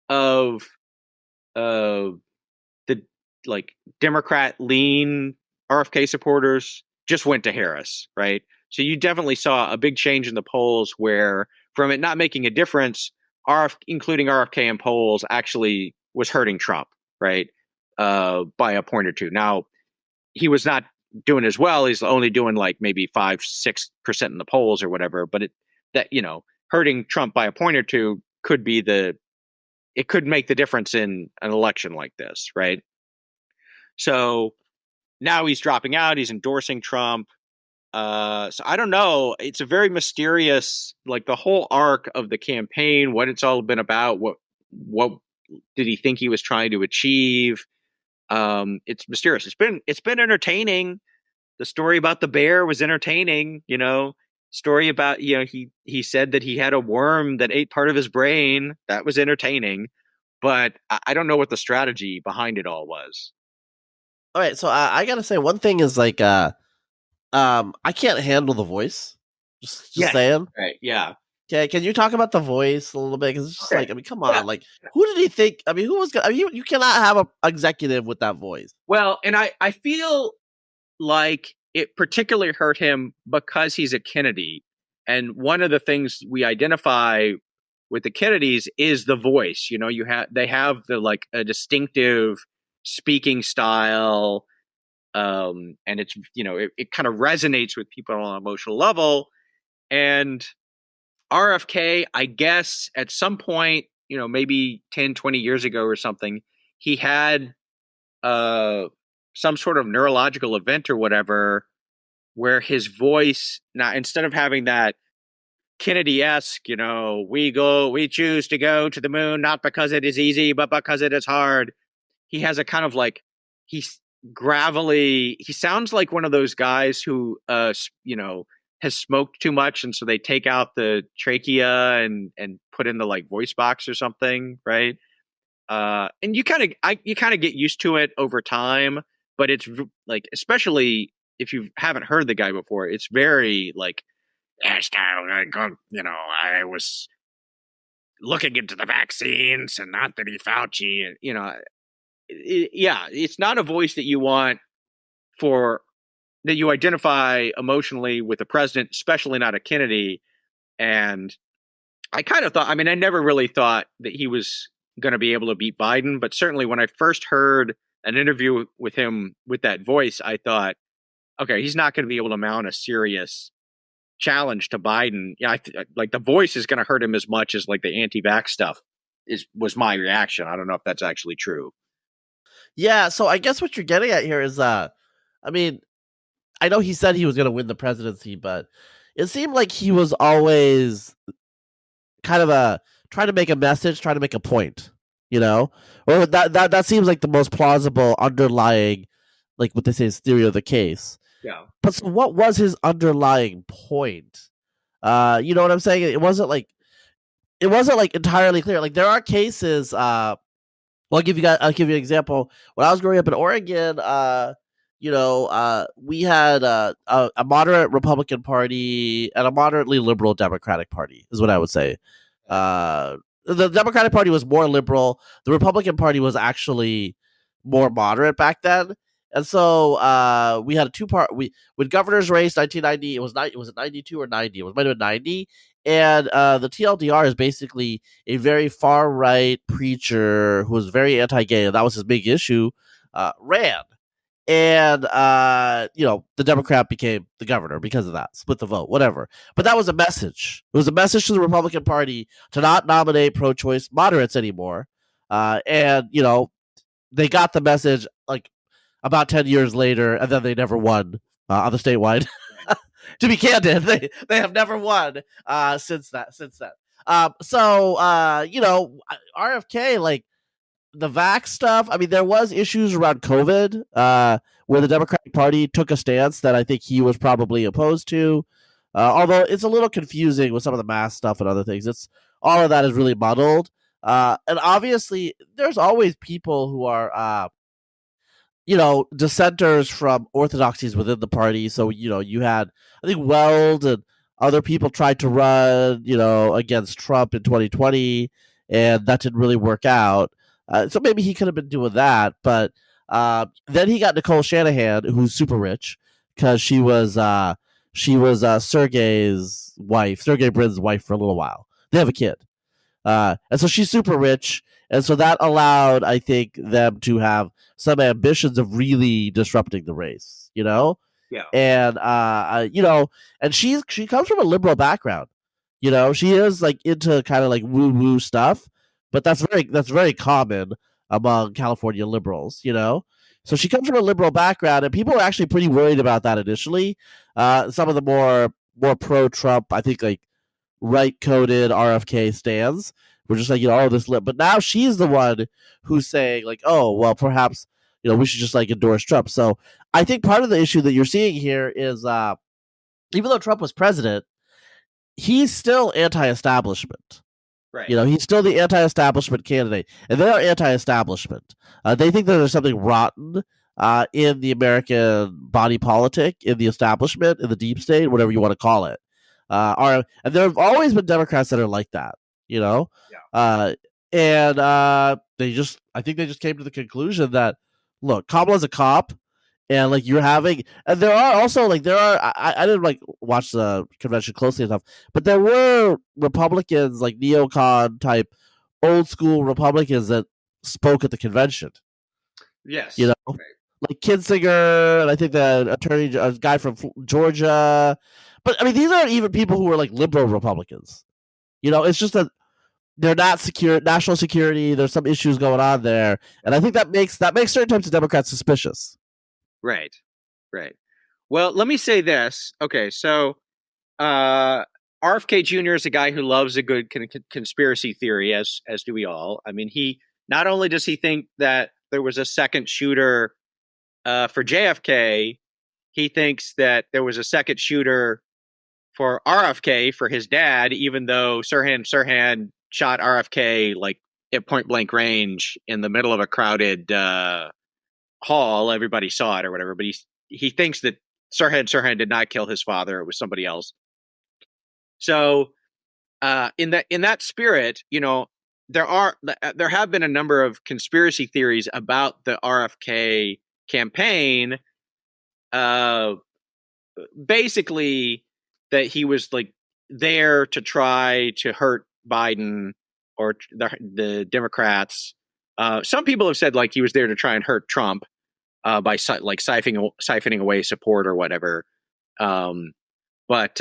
of the like Democrat lean RFK supporters just went to Harris, right? So you definitely saw a big change in the polls where, from it not making a difference, including RFK in polls actually was hurting Trump, right? By a point or two. Now, he was not doing as well. He's only doing like maybe 5-6% in the polls or whatever. But hurting Trump by a point or two could make the difference in an election like this, right? So now he's dropping out. He's endorsing Trump. So I don't know. It's a very mysterious, like the whole arc of the campaign, what it's all been about. What did he think he was trying to achieve? It's mysterious. It's been entertaining. The story about the bear was entertaining. Story about, he said that he had a worm that ate part of his brain. That was entertaining. but I don't know what the strategy behind it all was. All right, so I gotta say one thing is like I can't handle the voice. Just Yeah. saying. Right. Yeah. Okay, can you talk about the voice a little bit? Because it's just Okay. like, I mean, come Yeah. on, like, who did he think? I mean, who was gonna? I mean, you cannot have an executive with that voice. Well, and I feel like it particularly hurt him because he's a Kennedy. And one of the things we identify with the Kennedys is the voice. You know, they have the like a distinctive speaking style, and it's it kind of resonates with people on an emotional level. And RFK, I guess, at some point, maybe 10, 20 years ago or something, he had uh, some sort of neurological event or whatever where his voice, now instead of having that Kennedy-esque, we choose to go to the moon not because it is easy, but because it is hard. He has a kind of like, he's gravelly. He sounds like one of those guys who, has smoked too much, and so they take out the trachea and put in the like voice box or something, right? And you kind of get used to it over time, but it's like, especially if you haven't heard the guy before, it's very like, I was looking into the vaccines and Anthony Fauci, and yeah, it's not a voice that you want for that you identify emotionally with the president, especially not a Kennedy. And I kind of thought, I mean, I never really thought that he was going to be able to beat Biden, but certainly when I first heard an interview with him with that voice, I thought, okay, he's not going to be able to mount a serious challenge to Biden. Yeah, like the voice is going to hurt him as much as like the anti-vax stuff was my reaction. I don't know if that's actually true. Yeah, so I guess what you're getting at here is, I mean, I know he said he was going to win the presidency, but it seemed like he was always kind of trying to make a message, trying to make a point, or that seems like the most plausible underlying, like what they say is theory of the case. Yeah. But so what was his underlying point? You know what I'm saying? It wasn't like entirely clear. Like there are cases. I'll give you an example. When I was growing up in Oregon, we had a moderate Republican Party and a moderately liberal Democratic Party, is what I would say. The Democratic Party was more liberal. The Republican Party was actually more moderate back then. And so we had a two-part. When governor's race 1990, was it 92 or 90? It might have been 90. And the TLDR is basically a very far right preacher who was very anti-gay, and that was his big issue. Ran, and the Democrat became the governor because of that. Split the vote, whatever. But that was a message. It was a message to the Republican Party to not nominate pro-choice moderates anymore. And they got the message like about 10 years later, and then they never won on the statewide. To be candid, they have never won since then. RFK, like the vax stuff. I mean, there was issues around COVID where the Democratic Party took a stance that I think he was probably opposed to. Although it's a little confusing with some of the mask stuff and other things. It's all of that is really muddled. And obviously, there's always people who are dissenters from orthodoxies within the party. So, you had, I think, Weld and other people tried to run, against Trump in 2020, and that didn't really work out. So maybe he could have been doing that. But then he got Nicole Shanahan, who's super rich, because she was Sergey's wife, Sergey Brin's wife for a little while. They have a kid. And so she's super rich. And so that allowed, I think, them to have some ambitions of really disrupting the race, Yeah. And, and she comes from a liberal background. She is like into kind of like woo woo stuff, but that's very common among California liberals, So she comes from a liberal background, and people were actually pretty worried about that initially. Some of the more pro Trump, I think, like right coded RFK stands. We're just like, this lip. But now she's the one who's saying, like, oh, well, perhaps, we should just like endorse Trump. So I think part of the issue that you're seeing here is even though Trump was president, he's still anti-establishment. Right. He's still the anti-establishment candidate, and they are anti-establishment. They think that there's something rotten in the American body politic, in the establishment, in the deep state, whatever you want to call it. And there have always been Democrats that are like that, Yeah. And I think they just came to the conclusion that, look, Kamala's a cop, and like you're having, and there are also like I didn't like watch the convention closely enough, but there were Republicans, like neocon type old school Republicans, that spoke at the convention. Yes. Right. Like Kinzinger, and I think the a guy from Georgia. But I mean, these aren't even people who are like liberal Republicans. It's just that they're not secure national security. There's some issues going on there, and I think that makes certain types of Democrats suspicious. Right. Well, let me say this. Okay, so RFK Jr. is a guy who loves a good conspiracy theory, as do we all. I mean, he not only does he think that there was a second shooter for JFK, he thinks that there was a second shooter for RFK, for his dad, even though Sirhan shot RFK like at point blank range in the middle of a crowded hall. Everybody saw it or whatever, but he thinks that Sirhan did not kill his father. It was somebody else. So in that spirit, there have been a number of conspiracy theories about the RFK campaign. Basically, that he was like there to try to hurt Biden or the Democrats. Some people have said like he was there to try and hurt Trump by like siphoning away support or whatever. But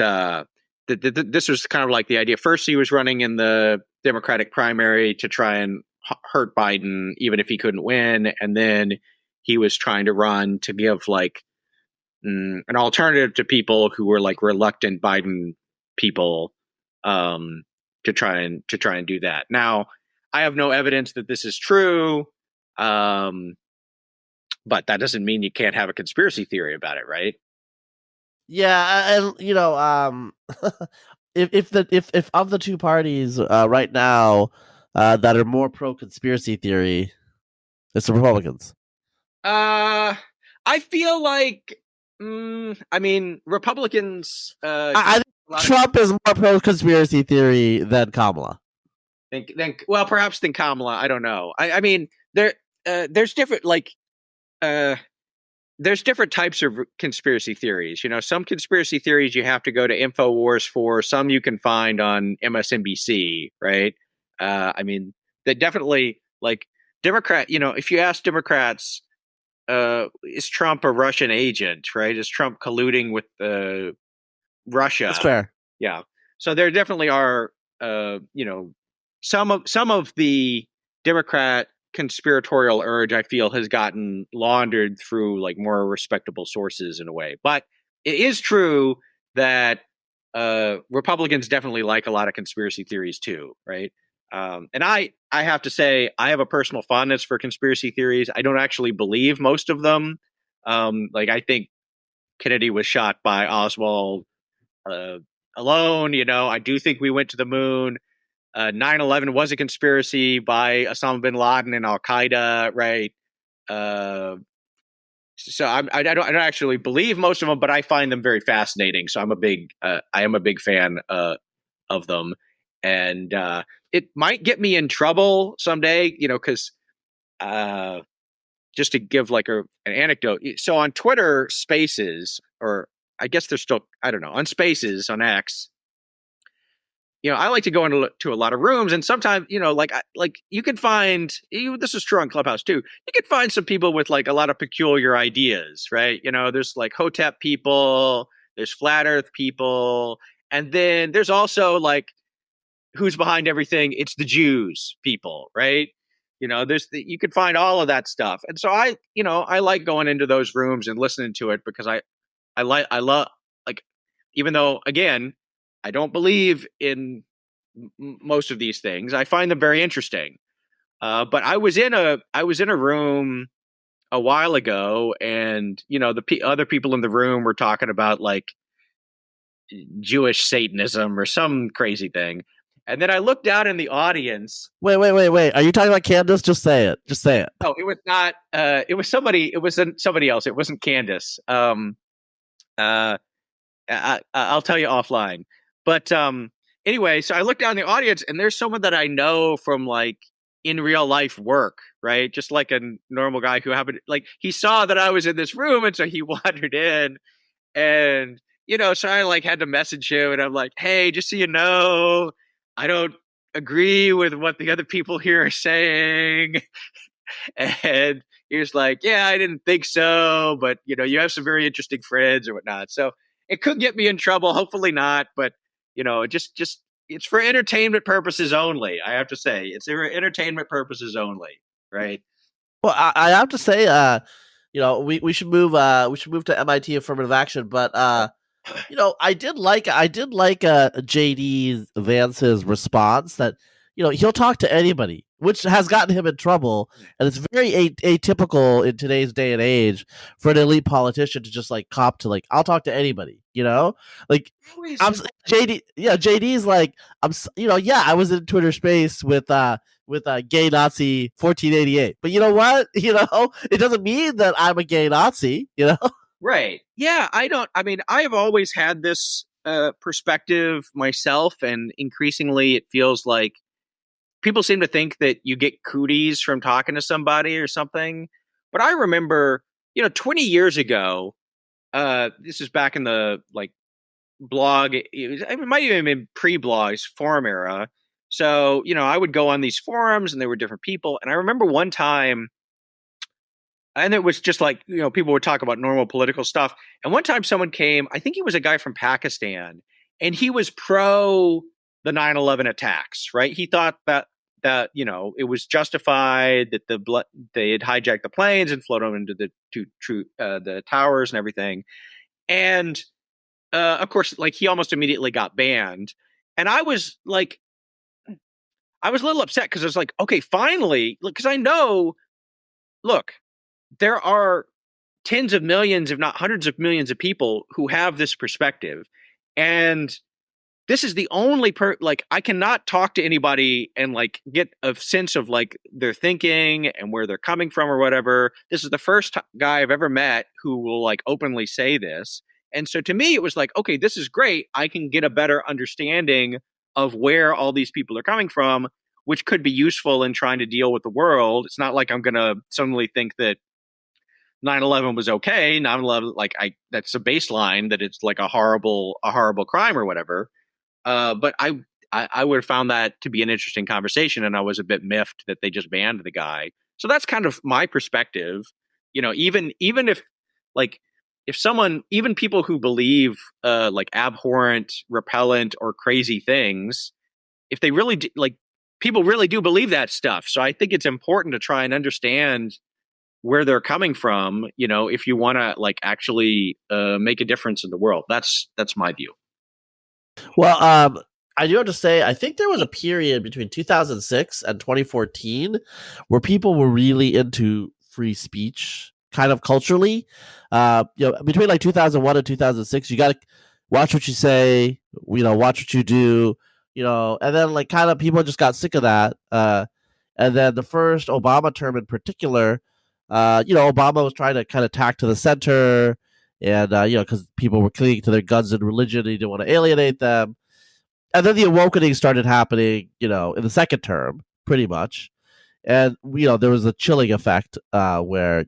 this was kind of like the idea. First, he was running in the Democratic primary to try and hurt Biden, even if he couldn't win. And then he was trying to run to give like an alternative to people who were like reluctant Biden people to try and do that. Now, I have no evidence that this is true, but that doesn't mean you can't have a conspiracy theory about it, right? Yeah, and if of the two parties right now that are more pro conspiracy theory, it's the Republicans. I feel like, I mean, Republicans. I think Trump is more pro conspiracy theory than Kamala. Well, perhaps than Kamala. I don't know. I mean, there's different there's different types of conspiracy theories. Some conspiracy theories you have to go to InfoWars for. Some you can find on MSNBC, right? I mean, they definitely like Democrat. If you ask Democrats, is Trump a Russian agent, right? Is Trump colluding with Russia? That's fair. Yeah. So there definitely are, some of the Democrat conspiratorial urge, I feel, has gotten laundered through like more respectable sources in a way. But it is true that Republicans definitely like a lot of conspiracy theories too, right? And I have to say, I have a personal fondness for conspiracy theories. I don't actually believe most of them. Like I think Kennedy was shot by Oswald alone. I do think we went to the moon. 9/11 was a conspiracy by Osama bin Laden and Al Qaeda, right? So I don't actually believe most of them, but I find them very fascinating. So I am a big fan of them, and it might get me in trouble someday, because just to give like an anecdote. So on Twitter Spaces, or I guess they're still, I don't know, on Spaces on X. I like to go into a lot of rooms, and sometimes, like you can find, this is true on Clubhouse too. You can find some people with like a lot of peculiar ideas, right? There's like Hotep people, there's flat Earth people, and then there's also like who's behind everything? It's the Jews people, right? You can find all of that stuff, and so I like going into those rooms and listening to it because I love like, even though again, I don't believe in most of these things, I find them very interesting. But I was in a room a while ago, and the other people in the room were talking about like Jewish Satanism or some crazy thing, And then I looked down in the audience. Wait. Are you talking about Candace? Just say it. No, it was not. It was somebody. It was somebody else. It wasn't Candace. I'll tell you offline. But anyway, so I looked down in the audience, and there's someone that I know from like in real life work, right? Just like a normal guy who happened, like he saw that I was in this room, and so he wandered in, and so I like had to message him, and I'm like, hey, just so you know, I don't agree with what the other people here are saying. And he was like, yeah, I didn't think so, but you have some very interesting friends or whatnot. So it could get me in trouble. Hopefully not, but just it's for entertainment purposes only. I have to say, it's for entertainment purposes only, right? Well, I have to say, we should move to MIT affirmative action, but I did like JD Vance's response that he'll talk to anybody, which has gotten him in trouble, and it's very atypical in today's day and age for an elite politician to just like cop to like I'll talk to anybody, like I'm JD's like I was in Twitter Space with gay Nazi 1488, but you know what, it doesn't mean that I'm a gay Nazi, Right. Yeah, I have always had this perspective myself, and increasingly it feels like people seem to think that you get cooties from talking to somebody or something. But I remember, 20 years ago, this is back in the like blog, it might even been pre-blogs forum era. So, I would go on these forums and there were different people. And I remember one time, and it was just like, people would talk about normal political stuff. And one time someone came, I think he was a guy from Pakistan, and he was pro the 9/11 attacks, right? He thought that it was justified that they had hijacked the planes and flown them into the towers and everything. And of course, like he almost immediately got banned. And I was a little upset because I was like, okay, finally, because I know, look, there are tens of millions, if not hundreds of millions of people who have this perspective. And this is the only I cannot talk to anybody and like get a sense of like their thinking and where they're coming from or whatever. This is the first guy I've ever met who will like openly say this. And so to me, it was like, okay, this is great. I can get a better understanding of where all these people are coming from, which could be useful in trying to deal with the world. It's not like I'm going to suddenly think that 9/11 was okay. 9/11, that's a baseline that it's like a horrible crime or whatever. But I would have found that to be an interesting conversation, and I was a bit miffed that they just banned the guy. So that's kind of my perspective. Even if someone, even people who believe like abhorrent, repellent, or crazy things, if they really do, people really do believe that stuff. So I think it's important to try and understand where they're coming from, if you want to actually make a difference in the world. That's my view. Well, I do have to say, I think there was a period between 2006 and 2014 where people were really into free speech, kind of culturally. Between like 2001 and 2006, you got to watch what you say, watch what you do, and then like kind of people just got sick of that. And then the first Obama term in particular, Obama was trying to kind of tack to the center, and because people were clinging to their guns and religion, and he didn't want to alienate them. And then the awakening started happening, in the second term, pretty much. And there was a chilling effect where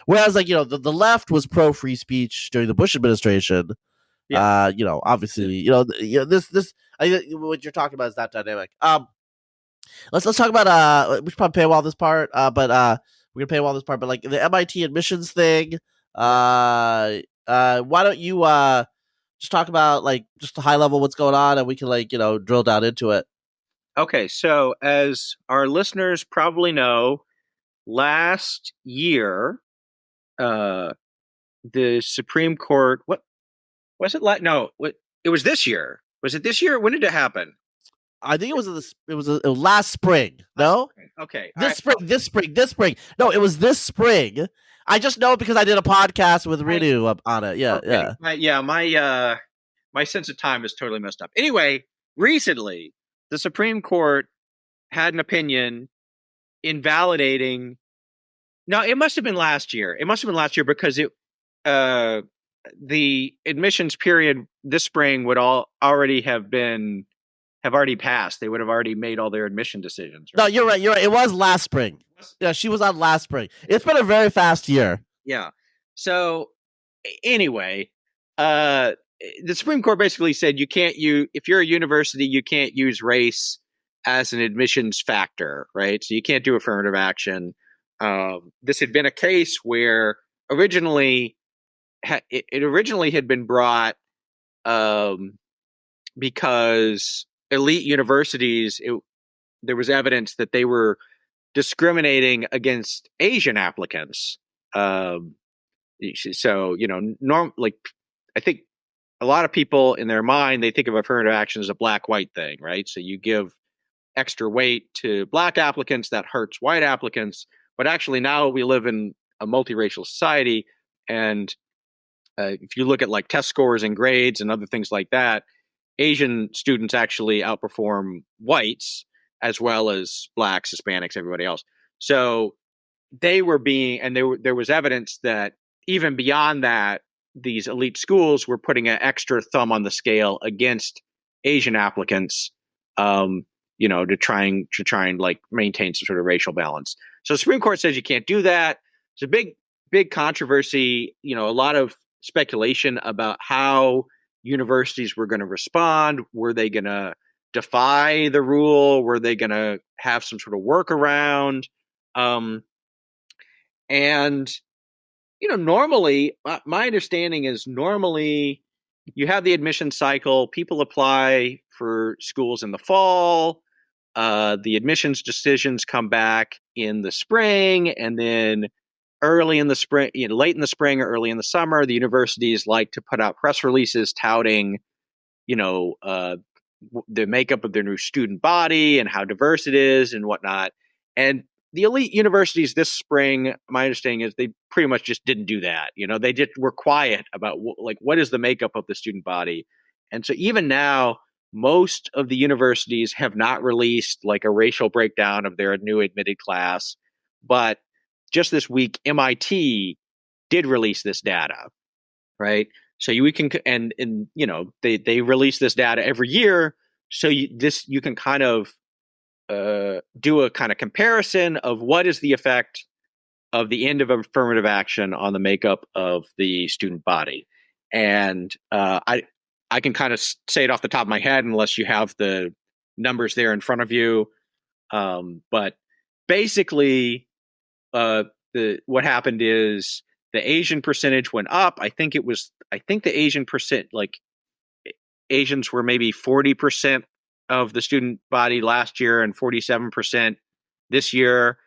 whereas the left was pro free speech during the Bush administration. Yeah. Obviously, this I think what you're talking about is that dynamic. Let's talk about we should probably paywall this part, but we're gonna paywall this part. But like the MIT admissions thing, why don't you just talk about like just a high level what's going on, and we can drill down into it. Okay, so as our listeners probably know, last year, the Supreme Court. What was it? No, it was this year. Was it this year? When did it happen? I think it was last spring. No, okay, this spring. No, it was this spring. I just know because I did a podcast with Rinu up on it. Yeah, okay. My sense of time is totally messed up. Anyway, recently the Supreme Court had an opinion invalidating. No, it must have been last year. It must have been last year because the admissions period this spring would already have already passed. They would have already made all their admission decisions. No, Right? you're right. You're right. It was last spring. Yeah, she was on last spring. It's been a very fast year. Yeah. So anyway, the Supreme Court basically said if you're a university, you can't use race as an admissions factor, right? So you can't do affirmative action. This had been a case where originally it originally had been brought because elite universities, there was evidence that they were discriminating against Asian applicants. So, I think a lot of people in their mind, they think of affirmative action as a black-white thing, right? So you give extra weight to black applicants, that hurts white applicants. But actually now we live in a multiracial society. And if you look at like test scores and grades and other things like that, Asian students actually outperform whites as well as blacks, Hispanics, everybody else. So they were there was evidence that even beyond that, these elite schools were putting an extra thumb on the scale against Asian applicants, to try and like maintain some sort of racial balance. So the Supreme Court says you can't do that. It's a big controversy, a lot of speculation about how universities were going to respond. Were they going to defy the rule? Were they going to have some sort of workaround? And normally, my understanding is normally you have the admission cycle. People apply for schools in the fall. The admissions decisions come back in the spring, and then early in the spring, late in the spring or early in the summer, the universities like to put out press releases touting, the makeup of their new student body and how diverse it is and whatnot. And the elite universities this spring, my understanding is they pretty much just didn't do that. They just were quiet about what is the makeup of the student body. And so even now, most of the universities have not released like a racial breakdown of their new admitted class. But just this week, MIT did release this data, right? So we can, and they release this data every year. So you can kind of do a kind of comparison of what is the effect of the end of affirmative action on the makeup of the student body. And I can kind of say it off the top of my head unless you have the numbers there in front of you. But basically, what happened is the Asian percentage went up. I think the Asian percent, like Asians were maybe 40% of the student body last year and 47% this year.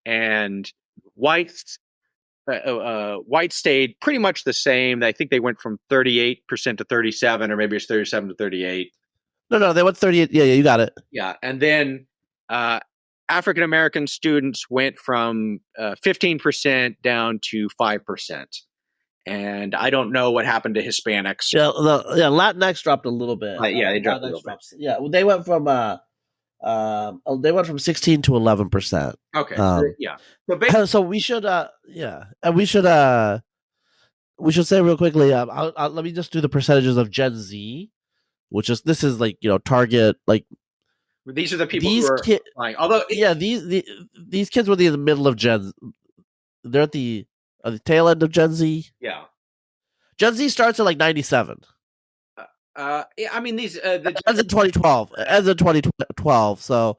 And whites stayed pretty much the same. I think they went from 38% to 37, or maybe it's 37 to 38. No, they went 38. Yeah, you got it. Yeah. And then African-American students went from 15% down to 5%. And I don't know what happened to Hispanics. Yeah, Latinx dropped a little bit. Yeah, they dropped a little bit. Yeah, they went from 16 to 11%. Okay. Yeah. So we should and we should say real quickly. Let me just do the percentages of Gen Z, this is like target like. These are the people who are applying. Although these kids were in the middle of Gen. They're at the tail end of Gen Z. Yeah. Gen Z starts at like 97. I mean these ends in 2012. Ends in 2012. So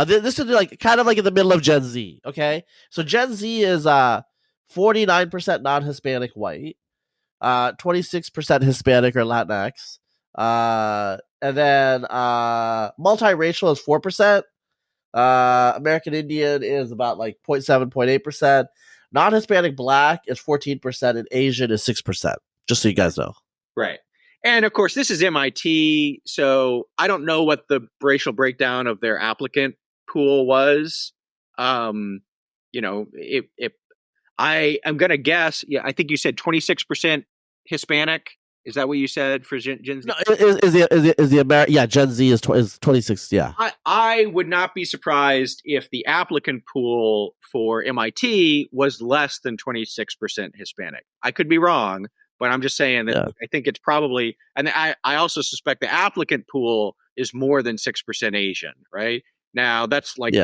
this is like kind of like in the middle of Gen Z. Okay, so Gen Z is 49% non-Hispanic white, 26% Hispanic or Latinx, and then multiracial is 4%. American Indian is about like 0.7, 0.8%. Non-Hispanic Black is 14%, and Asian is 6%. Just so you guys know. Right. And of course, this is MIT, so I don't know what the racial breakdown of their applicant pool was. If I am going to guess, I think you said 26% Hispanic. Is that what you said for Gen Z? No, is the American? Yeah, Gen Z is 26. Yeah, I would not be surprised if the applicant pool for MIT was less than 26% Hispanic. I could be wrong, but I'm just saying that I think it's probably, and I also suspect the applicant pool is more than 6% Asian, right? Now that's like,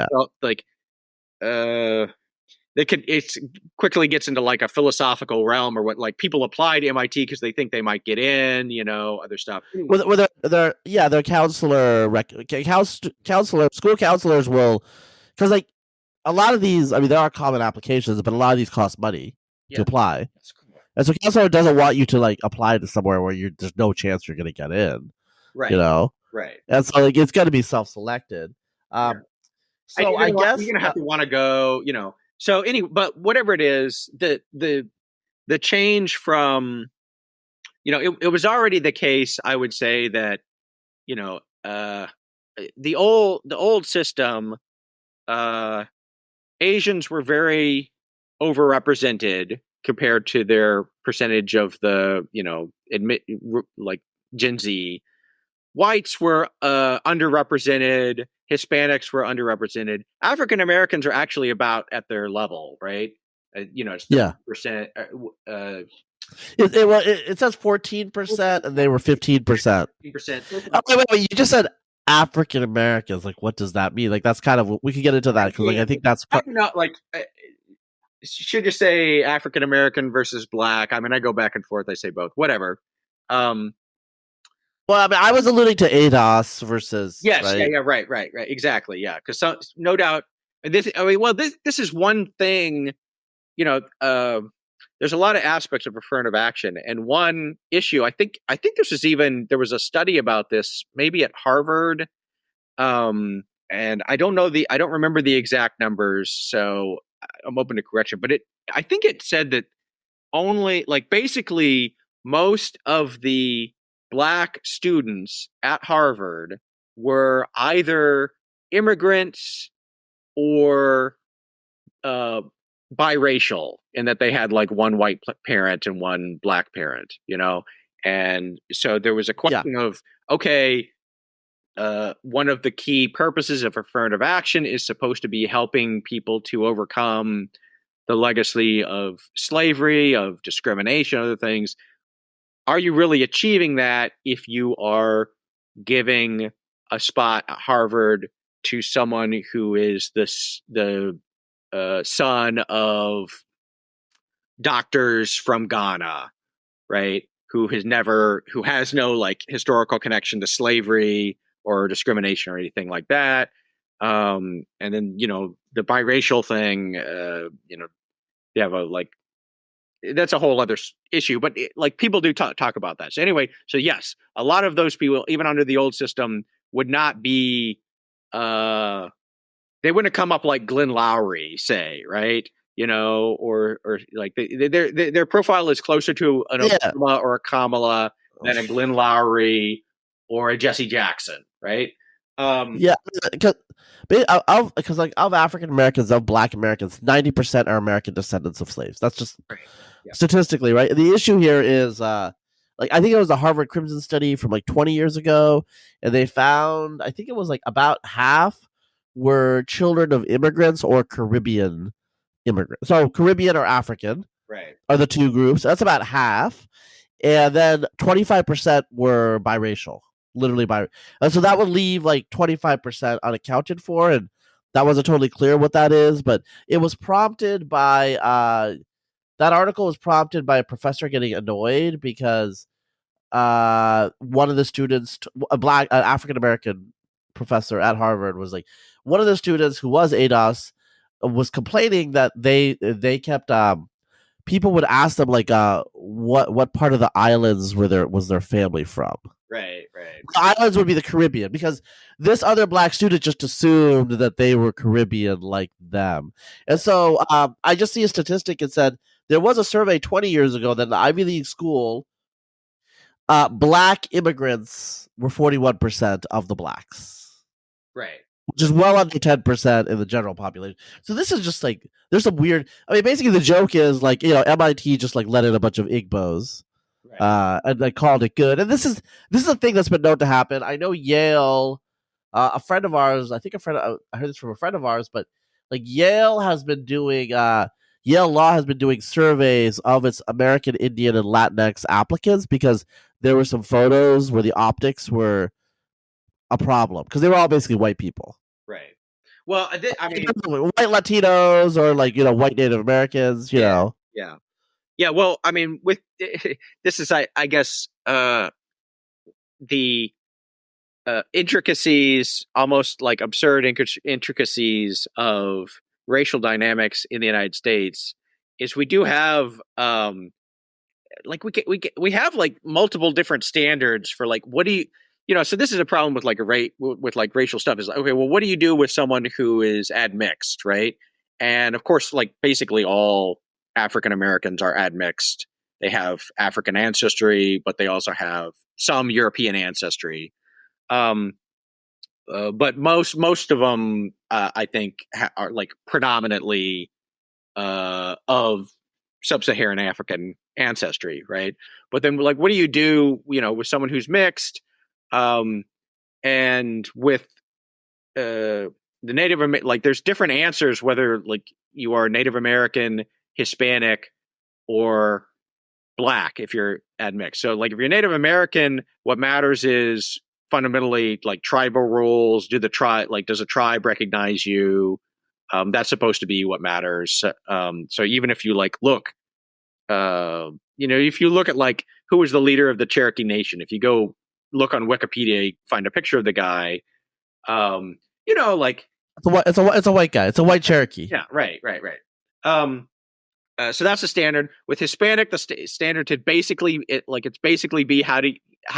it quickly gets into like a philosophical realm, or what, like people apply to MIT because they think they might get in, other stuff. Well, their counselor, school counselors will, because like a lot of these, I mean, there are common applications, but a lot of these cost money to apply. And so counselor doesn't want you to like apply to somewhere where there's no chance you're going to get in, right? Right. And so like it's got to be self-selected. So I guess you're going to have to want to go, So anyway, but whatever it is, the change from, it was already the case, I would say, that, the old system, Asians were very overrepresented compared to their percentage of the, like Gen Z. Whites were underrepresented. Hispanics were underrepresented. African Americans are actually about at their level, right? It's 30%. It says 14%, and they were 15%. 15%. Wait, you just said African Americans. Like, what does that mean? Like, that's kind of, we could get into that because, like, I think that's not like. Should you say African American versus Black? I mean, I go back and forth. I say both. Whatever. Well, I mean, I was alluding to ADOS versus. Yes, right, right, exactly, yeah. Because no doubt, this is one thing. There's a lot of aspects of affirmative action, and one issue. I think there was a study about this, maybe at Harvard, and I don't remember the exact numbers, so I'm open to correction. But I think it said that only, like, basically most of the Black students at Harvard were either immigrants or biracial, in that they had like one white parent and one Black parent, and so there was a question of, okay, one of the key purposes of affirmative action is supposed to be helping people to overcome the legacy of slavery, of discrimination, other things. Are you really achieving that if you are giving a spot at Harvard to someone who is the son of doctors from Ghana, right? Who has no like historical connection to slavery or discrimination or anything like that. And then, the biracial thing, they have that's a whole other issue, but people do talk about that. So anyway, so yes, a lot of those people, even under the old system, would not be, they wouldn't come up like Glenn Lowry, say, right? Or like their profile is closer to an Obama or a Kamala than a Glenn Lowry or a Jesse Jackson, right? Because like of African Americans, of Black Americans, 90% are American descendants of slaves. That's just statistically, right? The issue here is I think it was a Harvard Crimson study from like 20 years ago, and they found, I think it was like about half were children of immigrants or Caribbean immigrants. So Caribbean or African, right, are the two groups. That's about half, and then 25% were biracial. Literally and so that would leave like 25% unaccounted for, and that wasn't totally clear what that is, but it was prompted by that article was prompted by a professor getting annoyed because one of the students, an African American professor at Harvard, was like, one of the students who was ADOS was complaining that they kept people would ask them like what part of the islands was their family from. Right. The islands would be the Caribbean, because this other Black student just assumed that they were Caribbean like them. And so I just see a statistic. It said there was a survey 20 years ago that the Ivy League school, Black immigrants were 41% of the Blacks. Right. Which is well under 10% in the general population. So this is just like, there's some weird, I mean, basically the joke is like, MIT just like let in a bunch of Igbos. and they called it good. And this is a thing that's been known to happen. I know Yale, a friend of ours. I heard this from a friend of ours, but like Yale has been doing. Yale Law has been doing surveys of its American Indian and Latinx applicants because there were some photos where the optics were a problem because they were all basically white people. Right. Well, I mean, white Latinos or like white Native Americans. Yeah. Well, I mean, with this is, I guess, the intricacies, almost like absurd intricacies of racial dynamics in the United States is we do have like we have like multiple different standards for like what do you so this is a problem with like with like racial stuff is like, okay, well, what do you do with someone who is admixed, right? And of course, like basically all African Americans are admixed. They have African ancestry, but they also have some European ancestry. But most of them, I think, are like predominantly of sub-Saharan African ancestry, right? But then, like, what do you do, with someone who's mixed, and with the Native, like, there's different answers whether like you are Native American, Hispanic, or Black if you're admixed. So, like, if you're Native American, what matters is fundamentally like tribal rules. Does a tribe recognize you? That's supposed to be what matters. So even if you like look, if you look at like who was the leader of the Cherokee Nation, if you go look on Wikipedia, find a picture of the guy, like it's a white guy. It's a white Cherokee. Yeah, right. So that's the standard. With Hispanic, the standard to basically it's basically be how do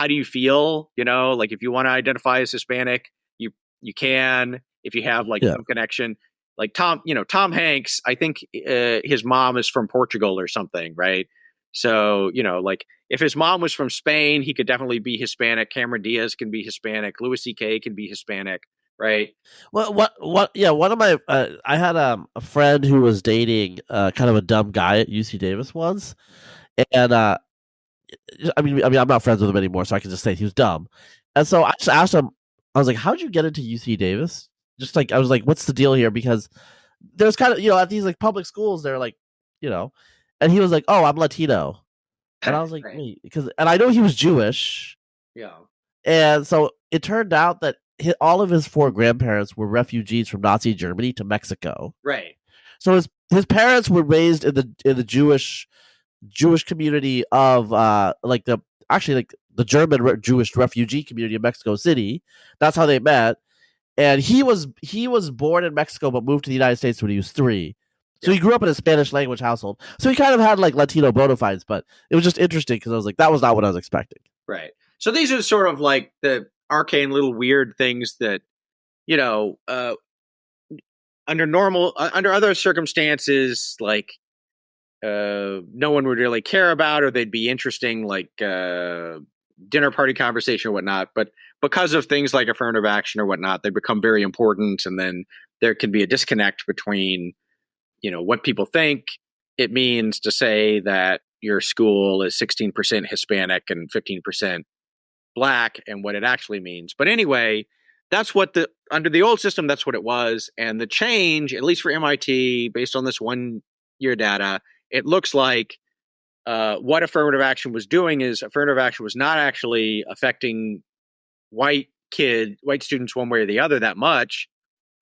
you feel? Like if you want to identify as Hispanic, you can. If you have like some connection, like Tom Hanks, I think his mom is from Portugal or something, right? So like if his mom was from Spain, he could definitely be Hispanic. Cameron Diaz can be Hispanic. Louis C.K. can be Hispanic. Right. What? Yeah. One of my, I had a friend who was dating kind of a dumb guy at UC Davis once, and I mean, I'm not friends with him anymore, so I can just say he was dumb. And so I just asked him, I was like, "How'd you get into UC Davis?" Just like I was like, "What's the deal here?" Because there's kind of at these like public schools, they're like, and he was like, "Oh, I'm Latino," and I was like, Right. "Wait," and I know he was Jewish. Yeah. And so it turned out that all of his 4 grandparents were refugees from Nazi Germany to Mexico. Right. So his parents were raised in the Jewish community of the German Jewish refugee community of Mexico City. That's how they met. And he was born in Mexico but moved to the United States when he was 3. So he grew up in a Spanish language household. So he kind of had like Latino bona fides, but it was just interesting because I was like, that was not what I was expecting. Right. So these are sort of like the arcane little weird things that, under other circumstances, like no one would really care about, or they'd be interesting, like dinner party conversation or whatnot. But because of things like affirmative action or whatnot, they become very important. And then there can be a disconnect between, what people think it means to say that your school is 16% Hispanic and 15% Black and what it actually means. But anyway, that's what under the old system, that's what it was. And the change, at least for MIT, based on this 1 year data, it looks like what affirmative action was doing is affirmative action was not actually affecting white students one way or the other that much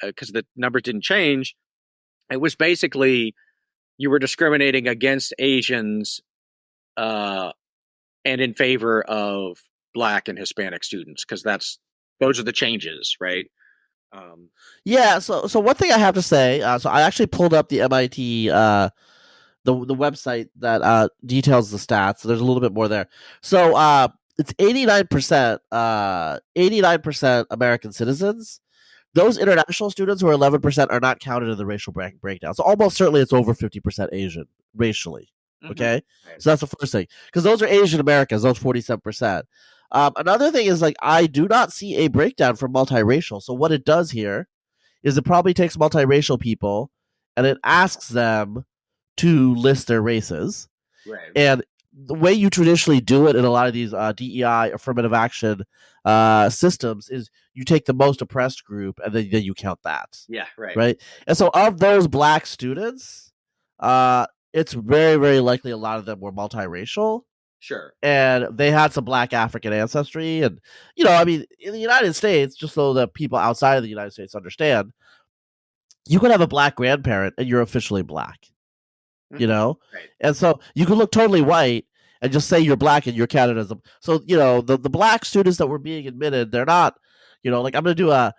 because the numbers didn't change. It was basically you were discriminating against Asians and in favor of Black and Hispanic students because those are the changes, right? Yeah. So one thing I have to say, so I actually pulled up the MIT the website that details the stats. So there's a little bit more there. So it's 89% American citizens. Those international students who are 11% are not counted in the racial breakdown. So almost certainly it's over 50% Asian racially. Okay. Right. So that's the first thing. Because those are Asian Americans, those 47%. Another thing is like I do not see a breakdown for multiracial. So what it does here is it probably takes multiracial people and it asks them to list their races. Right. And the way you traditionally do it in a lot of these DEI affirmative action systems is you take the most oppressed group and then you count that. Yeah, right. Right. And so of those black students, it's very, very likely a lot of them were multiracial. Sure. And they had some black African ancestry. And, I mean, in the United States, just so that people outside of the United States understand, you could have a black grandparent and you're officially black, Right. And so you can look totally white and just say you're black and you're counted as a. So, the black students that were being admitted, they're not, like I'm going to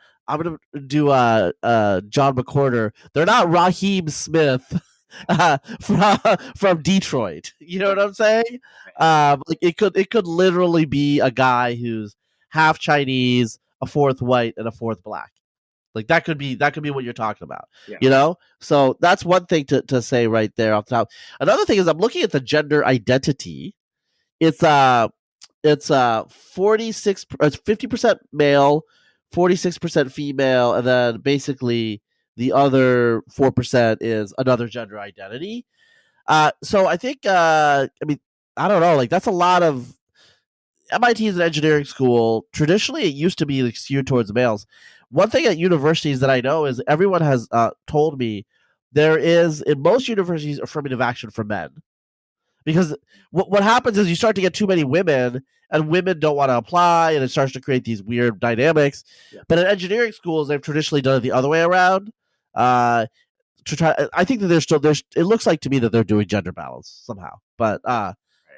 do John McCorder. They're not Raheem Smith from Detroit. You know what I'm saying? Like it could literally be a guy who's half Chinese, a fourth white, and a fourth black. Like that could be what you're talking about. Yeah. So that's one thing to say right there off the top. Another thing is I'm looking at the gender identity. It's 46, it's 50% male, 46% female, and then basically the other 4% is another gender identity. So I think, I mean, I don't know, like that's a lot of. MIT is an engineering school. Traditionally, it used to be like, skewed towards males. One thing at universities that I know is everyone has told me there is in most universities affirmative action for men, because what happens is you start to get too many women, and women don't want to apply, and it starts to create these weird dynamics. Yeah. But in engineering schools, they've traditionally done it the other way around. To try, I think that there's. It looks like to me that they're doing gender balance somehow, but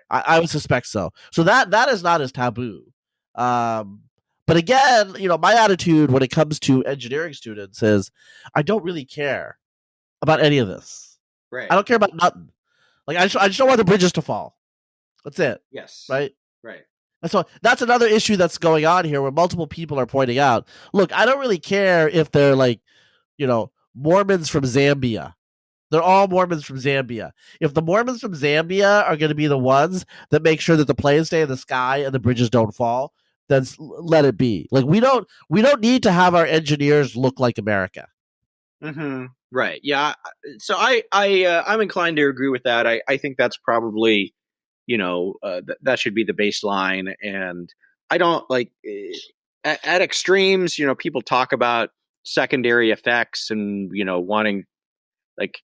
I would suspect so. So that is not as taboo. But again, my attitude when it comes to engineering students is I don't really care about any of this. Right. I don't care about nothing. Like I just don't want the bridges to fall. That's it. Yes. Right. Right. And so that's another issue that's going on here where multiple people are pointing out, look, I don't really care if they're like, Mormons from Zambia. They're all Mormons from Zambia. If the Mormons from Zambia are going to be the ones that make sure that the planes stay in the sky and the bridges don't fall, then let it be. Like we don't need to have our engineers look like America. Mm-hmm. Right. Yeah. So I'm inclined to agree with that. I think that's probably, that should be the baseline. And I don't like at extremes, people talk about secondary effects and, wanting like,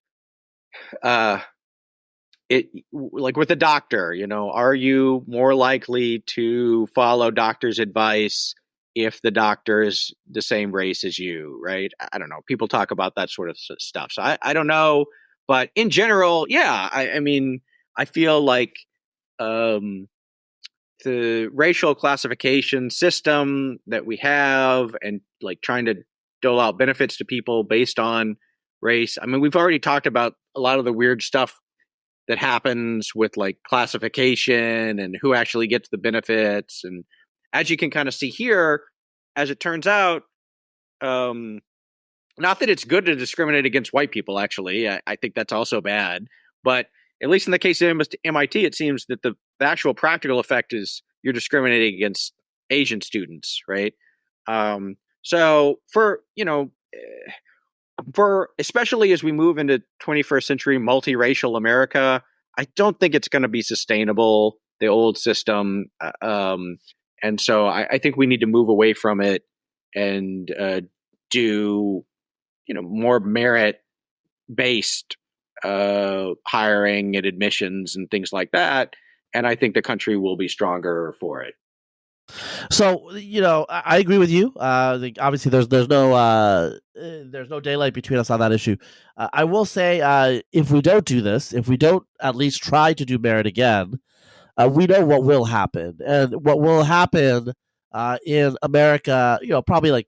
it like with a doctor, are you more likely to follow doctor's advice if the doctor is the same race as you, right? I don't know. People talk about that sort of stuff. So I don't know. But in general, yeah, I mean, I feel like the racial classification system that we have and like trying to dole out benefits to people based on race. I mean, we've already talked about a lot of the weird stuff that happens with like classification and who actually gets the benefits. And as you can kind of see here, as it turns out, not that it's good to discriminate against white people, actually. I think that's also bad. But at least in the case of MIT, it seems that the actual practical effect is you're discriminating against Asian students, right? So for especially as we move into 21st century multiracial America, I don't think it's going to be sustainable, the old system. And so I think we need to move away from it and do, more merit-based hiring and admissions and things like that. And I think the country will be stronger for it. So I agree with you. Obviously, there's no daylight between us on that issue. I will say, if we don't do this, if we don't at least try to do merit again, we know what will happen, and what will happen in America. Probably like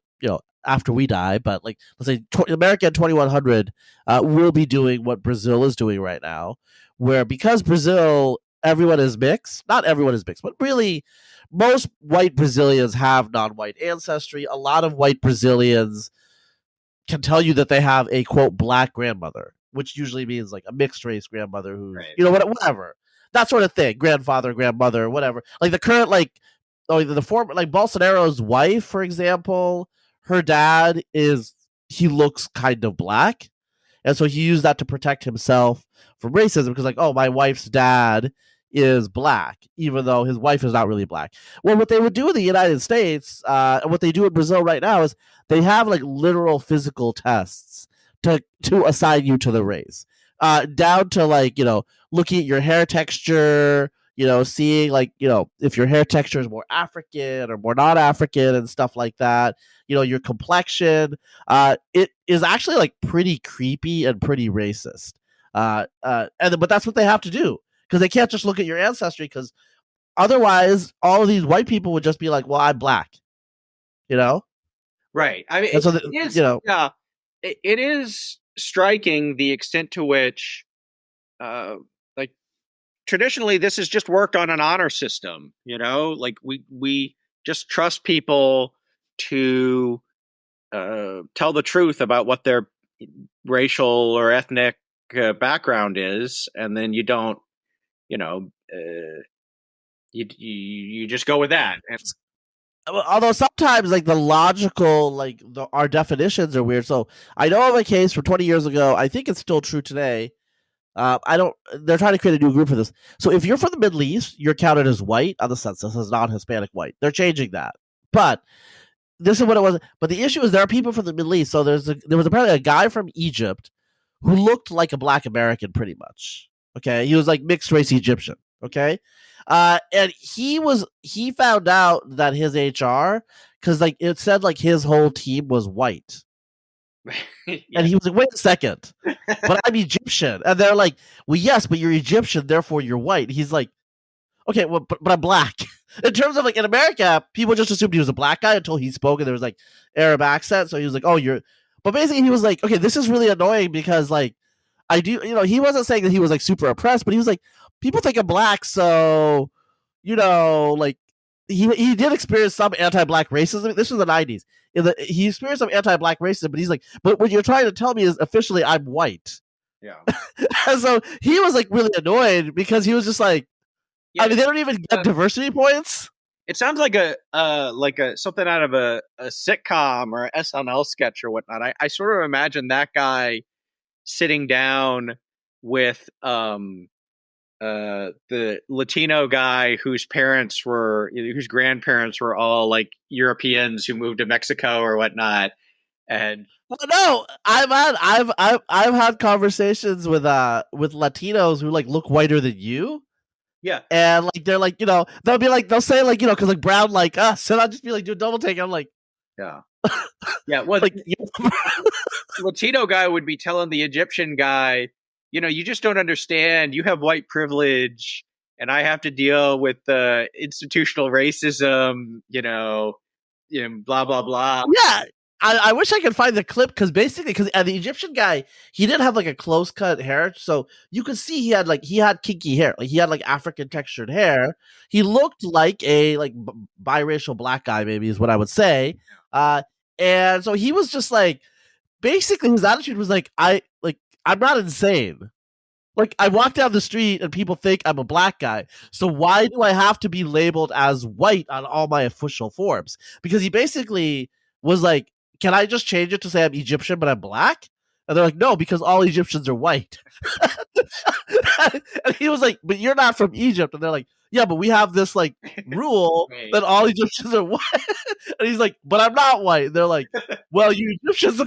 after we die, but like let's say America in 2100 will be doing what Brazil is doing right now, where because Brazil, everyone is mixed. Not everyone is mixed, but really most white Brazilians have non-white ancestry. A lot of white Brazilians can tell you that they have a quote black grandmother, which usually means like a mixed race grandmother who, whatever, that sort of thing, grandfather, grandmother, whatever. Like the current, the former, like Bolsonaro's wife, for example, her dad he looks kind of black. And so he used that to protect himself from racism because my wife's dad is black, even though his wife is not really black. Well, what they would do in the United States, and what they do in Brazil right now, is they have like literal physical tests to assign you to the race, down to like looking at your hair texture, seeing like if your hair texture is more African or more not African and stuff like that. Your complexion. It is actually like pretty creepy and pretty racist. But that's what they have to do because they can't just look at your ancestry because otherwise all of these white people would just be like, well, I'm black, Right. I mean, and so it is, yeah, it is striking the extent to which, like, traditionally this has just worked on an honor system. Like we just trust people to tell the truth about what their racial or ethnic background is, and then you don't, you just go with that. And although sometimes like the logical our definitions are weird. So I know of a case from 20 years ago. I think it's still true today. I don't. They're trying to create a new group for this. So if you're from the Middle East, you're counted as white on the census as non-Hispanic white. They're changing that, but this is what it was. But the issue is there are people from the Middle East. So there was apparently a guy from Egypt who looked like a black American, pretty much. Okay, he was like mixed race Egyptian. Okay, and he found out that his HR, because like it said like his whole team was white. yeah. And he was like, wait a second, but I'm Egyptian. And they're like, well, yes, but you're Egyptian, therefore you're white. He's like, okay, well, but I'm black. In terms of like in America, people just assumed he was a black guy until he spoke and there was like Arab accent. So he was like, oh, you're, but basically he was like, okay, this is really annoying because like I do, he wasn't saying that he was like super oppressed, but he was like, people think I'm black. So, like he did experience some anti-black racism. This was the 90s. He experienced some anti-black racism, but he's like, but what you're trying to tell me is officially I'm white. Yeah. And so he was like really annoyed because he was just like, I mean, they don't even get diversity points. It sounds like a something out of a sitcom or an SNL sketch or whatnot. I sort of imagine that guy sitting down with the Latino guy whose grandparents were all like Europeans who moved to Mexico or whatnot. And well, no, I've had conversations with Latinos who like look whiter than you. Yeah, and like they're like they'll be like they'll say like because like brown like us, and I'll just be like do a double take. I'm like yeah. Well, like Latino guy would be telling the Egyptian guy, you just don't understand. You have white privilege, and I have to deal with the institutional racism. Blah blah blah. Yeah, I wish I could find the clip because basically the Egyptian guy, he didn't have like a close cut hair, so you could see he had kinky hair, like he had like African textured hair. He looked like a biracial black guy, maybe is what I would say. And so he was just like, basically his attitude was like, I'm not insane. Like I walk down the street and people think I'm a black guy. So why do I have to be labeled as white on all my official forms? Because he basically was like, can I just change it to say I'm Egyptian but I'm black? And they're like, no, because all Egyptians are white. And he was like, but you're not from Egypt. And they're like, yeah, but we have this like rule right. that all Egyptians are white. And he's like, but I'm not white. And they're like, well, you Egyptians.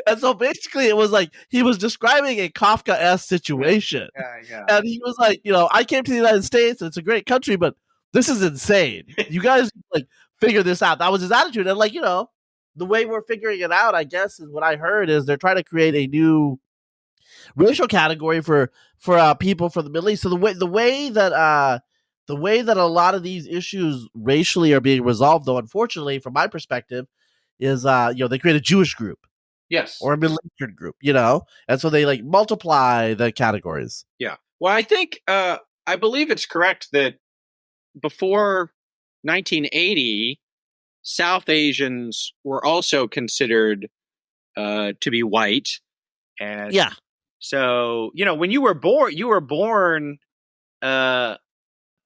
And so basically it was like he was describing a Kafka-esque situation. Yeah. And he was like, I came to the United States and it's a great country, but this is insane. You guys like figure this out. That was his attitude. And like, the way we're figuring it out, I guess, is what I heard is they're trying to create a new racial category for people from the Middle East. So the way that a lot of these issues racially are being resolved, though, unfortunately, from my perspective, is they create a Jewish group. Yes. Or a Middle Eastern group, and so they like multiply the categories. Yeah. Well, I think I believe it's correct that before 1980, South Asians were also considered to be white, and yeah. So when you were born a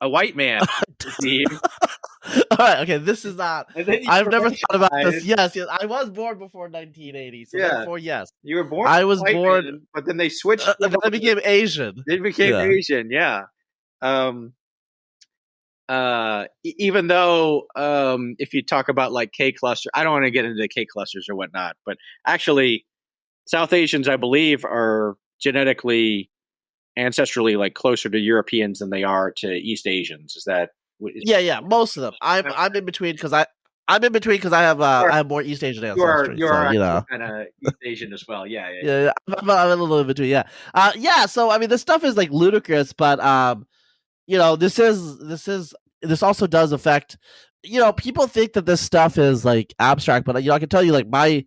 white man. All right, okay, this is not. I've never thought about this. Yes, I was born before 1980, so therefore, yes, you were born. I was born, man, but then they switched. Then I became Asian. They became Asian, yeah. Even though if you talk about like K cluster, I don't want to get into K clusters or whatnot, but actually South Asians, I believe, are genetically ancestrally like closer to Europeans than they are to East Asians. Is that Yeah, most of them. I'm in between because I have more East Asian ancestry. you So are you know. kind of East Asian as well. Yeah. Yeah, I'm a little in between. Yeah, yeah. So I mean, this stuff is like ludicrous, but this also does affect. People think that this stuff is like abstract, but I can tell you, like my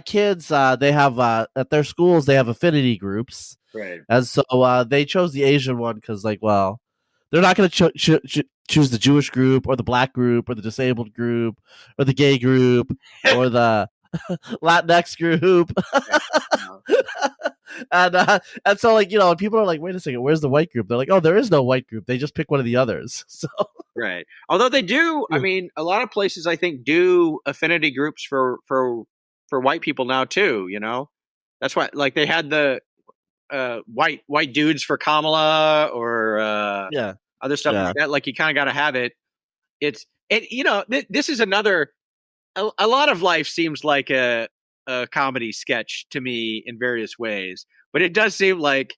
kids, they have at their schools they have affinity groups, Right. and so they chose the Asian one because, like, well, they're not going to choose the Jewish group or the black group or the disabled group or the gay group or the Latinx group. And so, like, and people are like, wait a second, where's the white group? They're like, oh, there is no white group. They just pick one of the others. So Right. Although they do, I mean, a lot of places I think do affinity groups for white people now too. That's why like they had the white dudes for Kamala or yeah, other stuff yeah. like that. Like you kind of got to have it. This is another. A lot of life seems like a comedy sketch to me in various ways, but it does seem like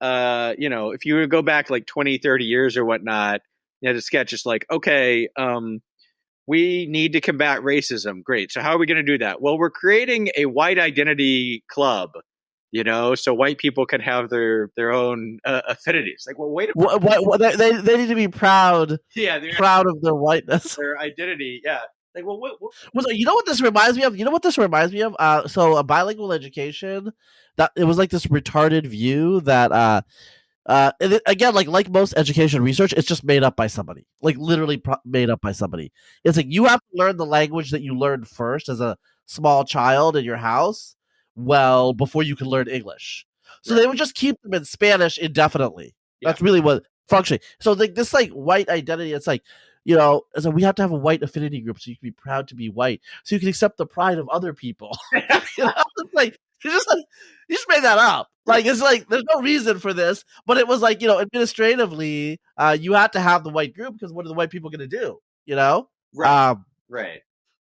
if you go back like 20, 30 years or whatnot, the sketch is like, okay, we need to combat racism. Great. So how are we going to do that? Well, we're creating a white identity club, so white people can have their own affinities. Like, well, wait a minute. What, they need to be proud. Yeah, proud of their whiteness. Their identity. Yeah. Like, well, You know what this reminds me of? So a bilingual education, that it was like this retarded view that again, like most education research, it's just made up by somebody, like literally made up by somebody. It's like you have to learn the language that you learned first as a small child in your house, well, before you can learn English. So Right. they would just keep them in Spanish indefinitely. Yeah. That's really what functioning. So like this like white identity, it's like, so we have to have a white affinity group so you can be proud to be white, so you can accept the pride of other people. It's like you just made that up. Like it's like there's no reason for this, but it was like administratively, you had to have the white group because what are the white people going to do? Right. Right.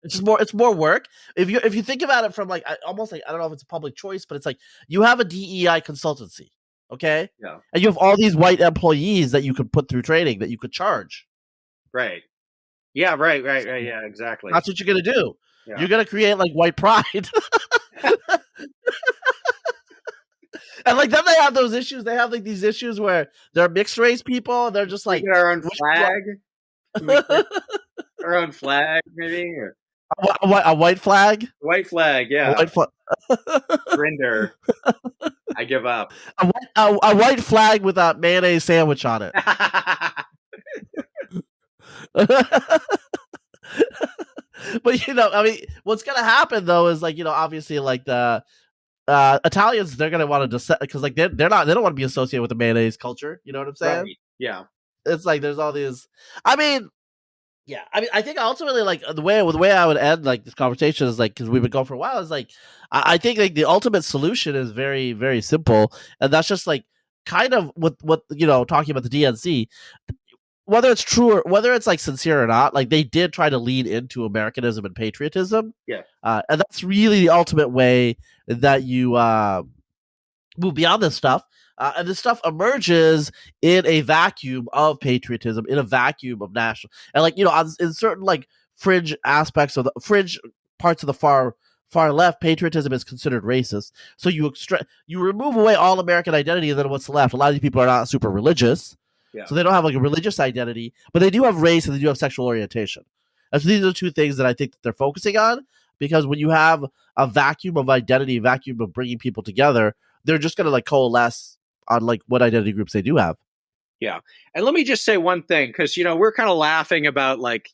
It's more work. If you think about it from like almost like I don't know if it's a public choice, but it's like you have a DEI consultancy, okay? Yeah. And you have all these white employees that you could put through training that you could charge. Right. Yeah. Right. Yeah. Exactly. That's what you're gonna do. Yeah. You're gonna create like white pride. And like then they have those issues. They have like these issues where they're mixed race people. And they're just like our own flag. Our own flag, maybe. Or a white flag. White flag. Yeah. A white flag. Grinder. I give up. A white flag with a mayonnaise sandwich on it. But I mean, what's gonna happen though is like obviously like the Italians, they're gonna want to because like they don't want to be associated with the mayonnaise culture. You know what I'm saying? Right. Yeah. It's like there's all these. I mean, yeah. I mean, I think ultimately like the way I would end like this conversation is like because we've been going for a while is like I think like the ultimate solution is very very simple, and that's just like kind of what talking about the DNC. Whether it's true or whether it's like sincere or not, like they did try to lean into Americanism and patriotism. Yeah. And that's really the ultimate way that you move beyond this stuff. And this stuff emerges in a vacuum of patriotism, in a vacuum of national, and like in certain like fringe aspects of the fringe parts of the far left, patriotism is considered racist. So you remove away all American identity, and then what's left? A lot of these people are not super religious. Yeah. So they don't have like a religious identity, but they do have race and they do have sexual orientation. And so these are the two things that I think that they're focusing on, because when you have a vacuum of identity, vacuum of bringing people together, they're just going to like coalesce on like what identity groups they do have. Yeah. And let me just say one thing, because, we're kind of laughing about like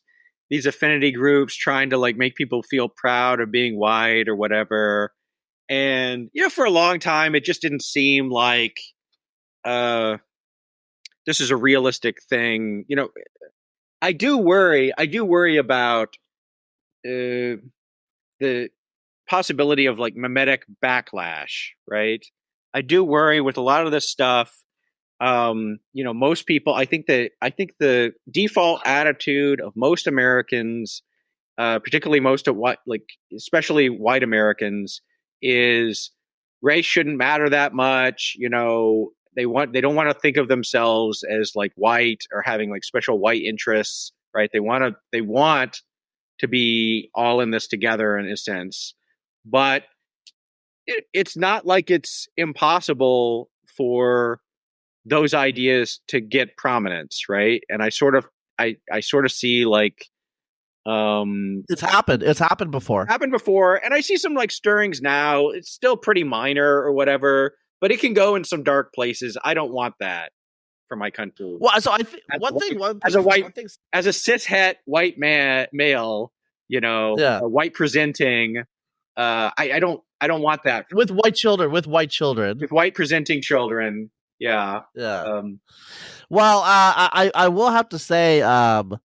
these affinity groups trying to like make people feel proud of being white or whatever. And, for a long time, it just didn't seem like, this is a realistic thing. I do worry about the possibility of like mimetic backlash, right? I do worry with a lot of this stuff. Most people, I think the default attitude of most Americans, particularly most of especially white Americans, is race shouldn't matter that much. They don't want to think of themselves as like white or having like special white interests, right? They want to be all in this together in a sense, but it's not like it's impossible for those ideas to get prominence, right? And I sort of see like It's happened. It's happened before. and I see some like stirrings now. It's still pretty minor or whatever, but it can go in some dark places. I don't want that for my country. Well, so I think As a cishet white male, yeah, white presenting, I don't want that with white children, with white presenting children. Yeah. Yeah. Well, I will have to say, one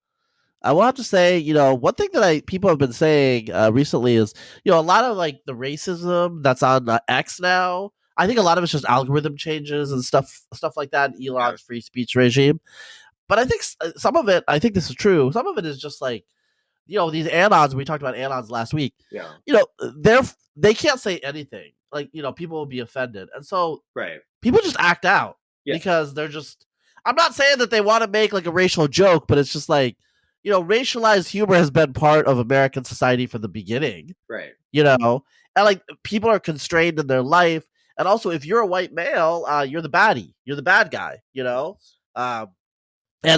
thing that people have been saying recently is, a lot of like the racism that's on X now. I think a lot of it's just algorithm changes and stuff like that. Elon's free speech regime, but I think some of it. I think this is true. Some of it is just like, these anons. We talked about anons last week. Yeah. They can't say anything. Like, people will be offended, and so right. People just act out because they're just. I'm not saying that they want to make like a racial joke, but it's just like, racialized humor has been part of American society from the beginning. Right. And like people are constrained in their life. And also, if you're a white male, you're the baddie. You're the bad guy, and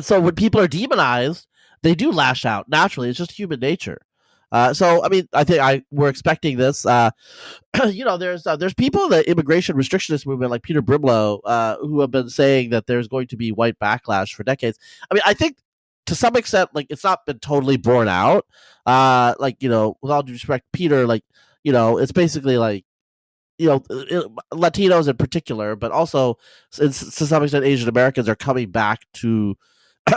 so when people are demonized, they do lash out naturally. It's just human nature. So, I mean, I think we're expecting this. There's people in the immigration restrictionist movement like Peter Brimlow who have been saying that there's going to be white backlash for decades. I mean, I think to some extent, like, it's not been totally borne out. With all due respect, Peter, it's basically like, Latinos in particular, but also to some extent Asian Americans are coming back to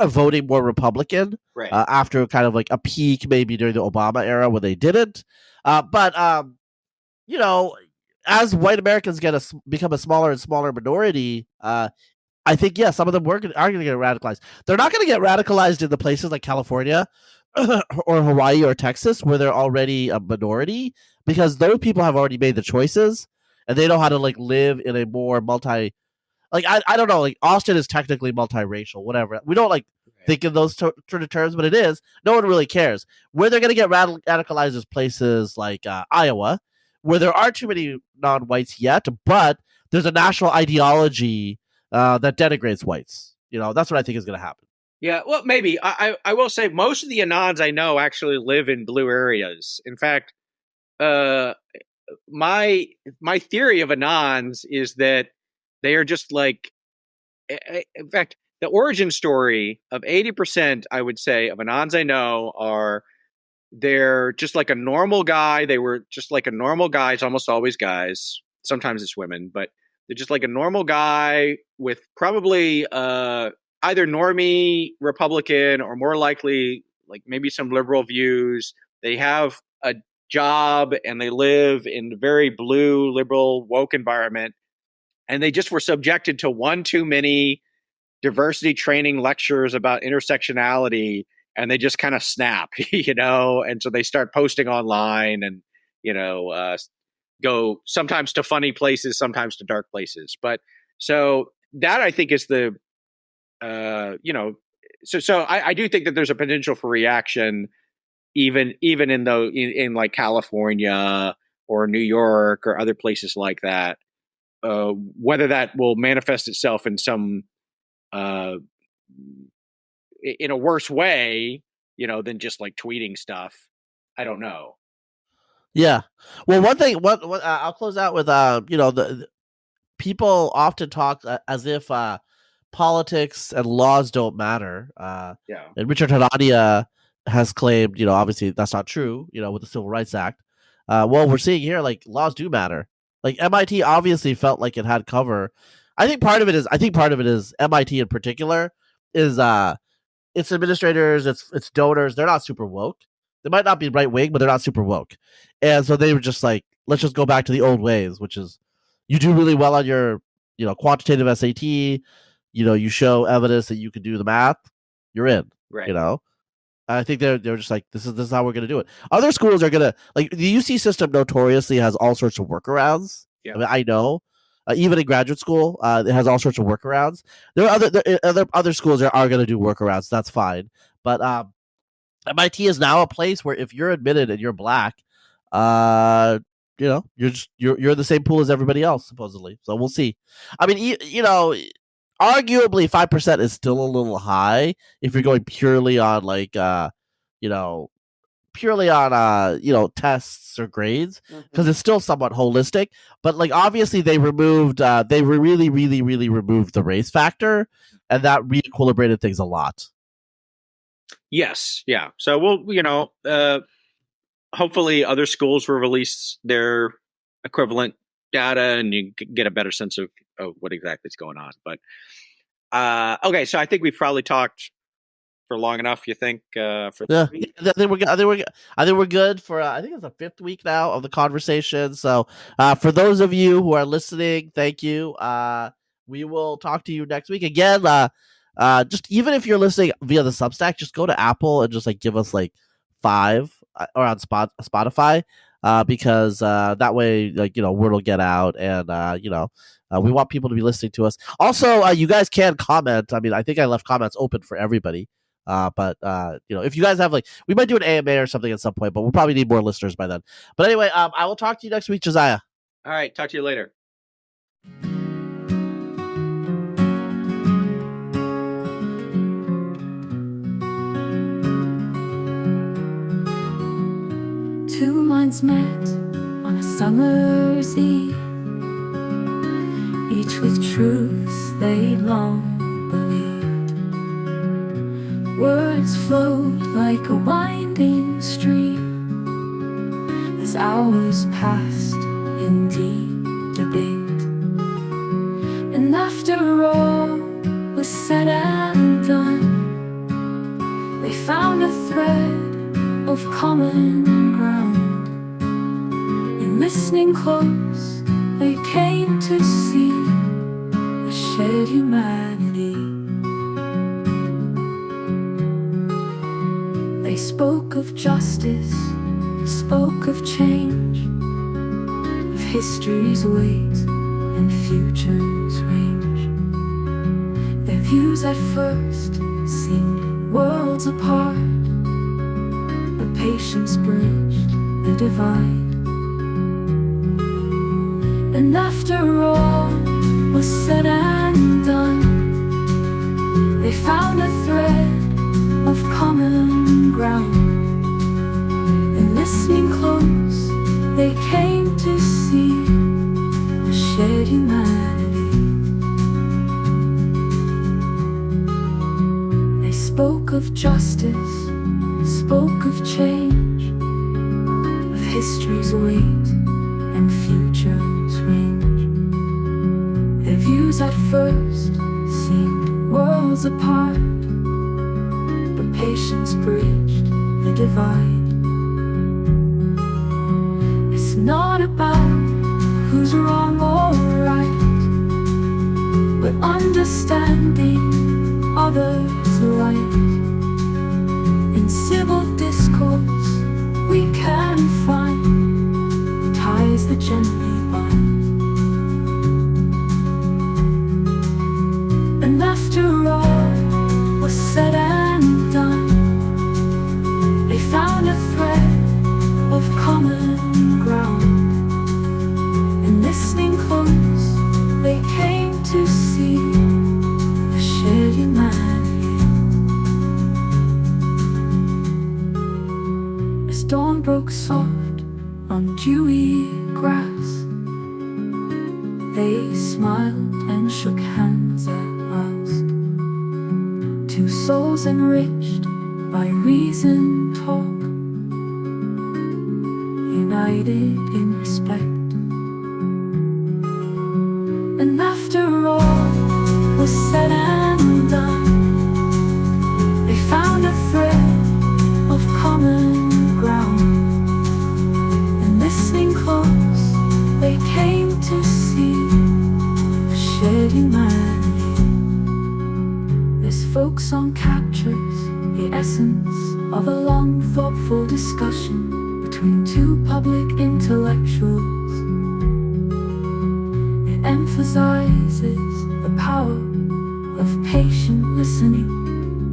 voting more Republican after kind of like a peak maybe during the Obama era when they didn't. But as white Americans become a smaller and smaller minority, I think, some of them are going to get radicalized. They're not going to get radicalized in the places like California or Hawaii or Texas where they're already a minority, because those people have already made the choices and they know how to like live in a more I don't know, like Austin is technically multiracial, whatever. We don't like think in those sort of terms, but it is. No one really cares. Where they're going to get radicalized is places like Iowa, where there aren't too many non-whites yet, but there's a national ideology that denigrates whites. That's what I think is going to happen. Yeah, well, maybe. I will say most of the Anons I know actually live in blue areas. In fact, my theory of Anons is that they are just like, in fact, the origin story of 80%, I would say, of Anons I know they're just like a normal guy. They were just like a normal guy. It's almost always guys. Sometimes it's women, but they're just like a normal guy with probably either normie Republican or more likely like maybe some liberal views. They have a job and they live in a very blue, liberal, woke environment. And they just were subjected to one too many diversity training lectures about intersectionality, and they just kind of snap, and so they start posting online and, go sometimes to funny places, sometimes to dark places. But so that I think is the, so I do think that there's a potential for reaction, even in like California or New York or other places like that. Whether that will manifest itself in some in a worse way, than just like tweeting stuff, I don't know. Yeah. Well, one thing, I'll close out with, the people often talk as if politics and laws don't matter. And Richard Hanania has claimed, obviously that's not true, with the Civil Rights Act. Well, we're seeing here, like, laws do matter. Like, MIT obviously felt like it had cover. I think part of it is MIT in particular is its administrators, its donors, they're not super woke. They might not be right wing, but they're not super woke. And so they were just like, let's just go back to the old ways, which is you do really well on your, quantitative SAT, you show evidence that you can do the math, you're in. Right. I think they're just like, this is how we're gonna do it. Other schools are gonna, like, the UC system notoriously has all sorts of workarounds. Yeah. I mean, I know, even in graduate school, it has all sorts of workarounds. There are other schools that are gonna do workarounds. That's fine, but MIT is now a place where if you're admitted and you're black, you're in the same pool as everybody else supposedly. So we'll see. I mean, arguably 5% is still a little high if you're going purely on like tests or grades, because it's still somewhat holistic. But like obviously they really removed the race factor, and that re-equilibrated things a lot. Yes, yeah. So we'll hopefully other schools will release their equivalent data, and you get a better sense of what exactly is going on. But okay, so I think we've probably talked for long enough. You think? For I think we're good for. I think it's the 5th week now of the conversation. So for those of you who are listening, thank you. We will talk to you next week again. Just even if you're listening via the Substack, just go to Apple and just like give us like 5 or on Spotify. Because that way, like, word will get out, and we want people to be listening to us. Also, you guys can comment. I mean, I think I left comments open for everybody. But if you guys have we might do an AMA or something at some point, but we'll probably need more listeners by then. But anyway, I will talk to you next week, Josiah. All right, talk to you later. Two minds met on a summer's eve, each with truths they long believed. Words flowed like a winding stream as hours passed in deep debate. And after all was said and done, they found a thread of common ground. In listening close, they came to see a shared humanity. They spoke of justice, spoke of change, of history's weight and future's range. Their views at first seemed worlds apart, but patience bridged the divide. And after all was said and done, they found a thread of common ground. And listening close, they came to see a shared humanity. They spoke of justice, spoke of change, of history's weight and future's range. Their views at first seemed worlds apart, but patience bridged the divide. It's not about who's wrong or right, but understanding others' light. In civil discourse we can find ties that gently bind. And after all was said and done, they found a thread of common ground. And listening close, they came to see a shared humanity. As dawn broke soft on dewy grass, they smiled and shook hands at last. Two souls enriched by reason talk, united in respect. And after all was said and done, they found a thread of common ground. And listening close, they came to see a shared humanity. folk song captures the essence of a long, thoughtful discussion between two public intellectuals. It emphasizes the power of patient listening,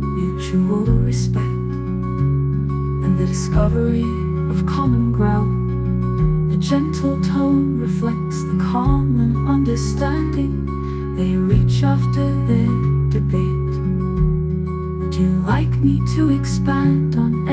mutual respect, and the discovery of common ground. The gentle tone reflects the common understanding they reach after their debate. Would you like me to expand on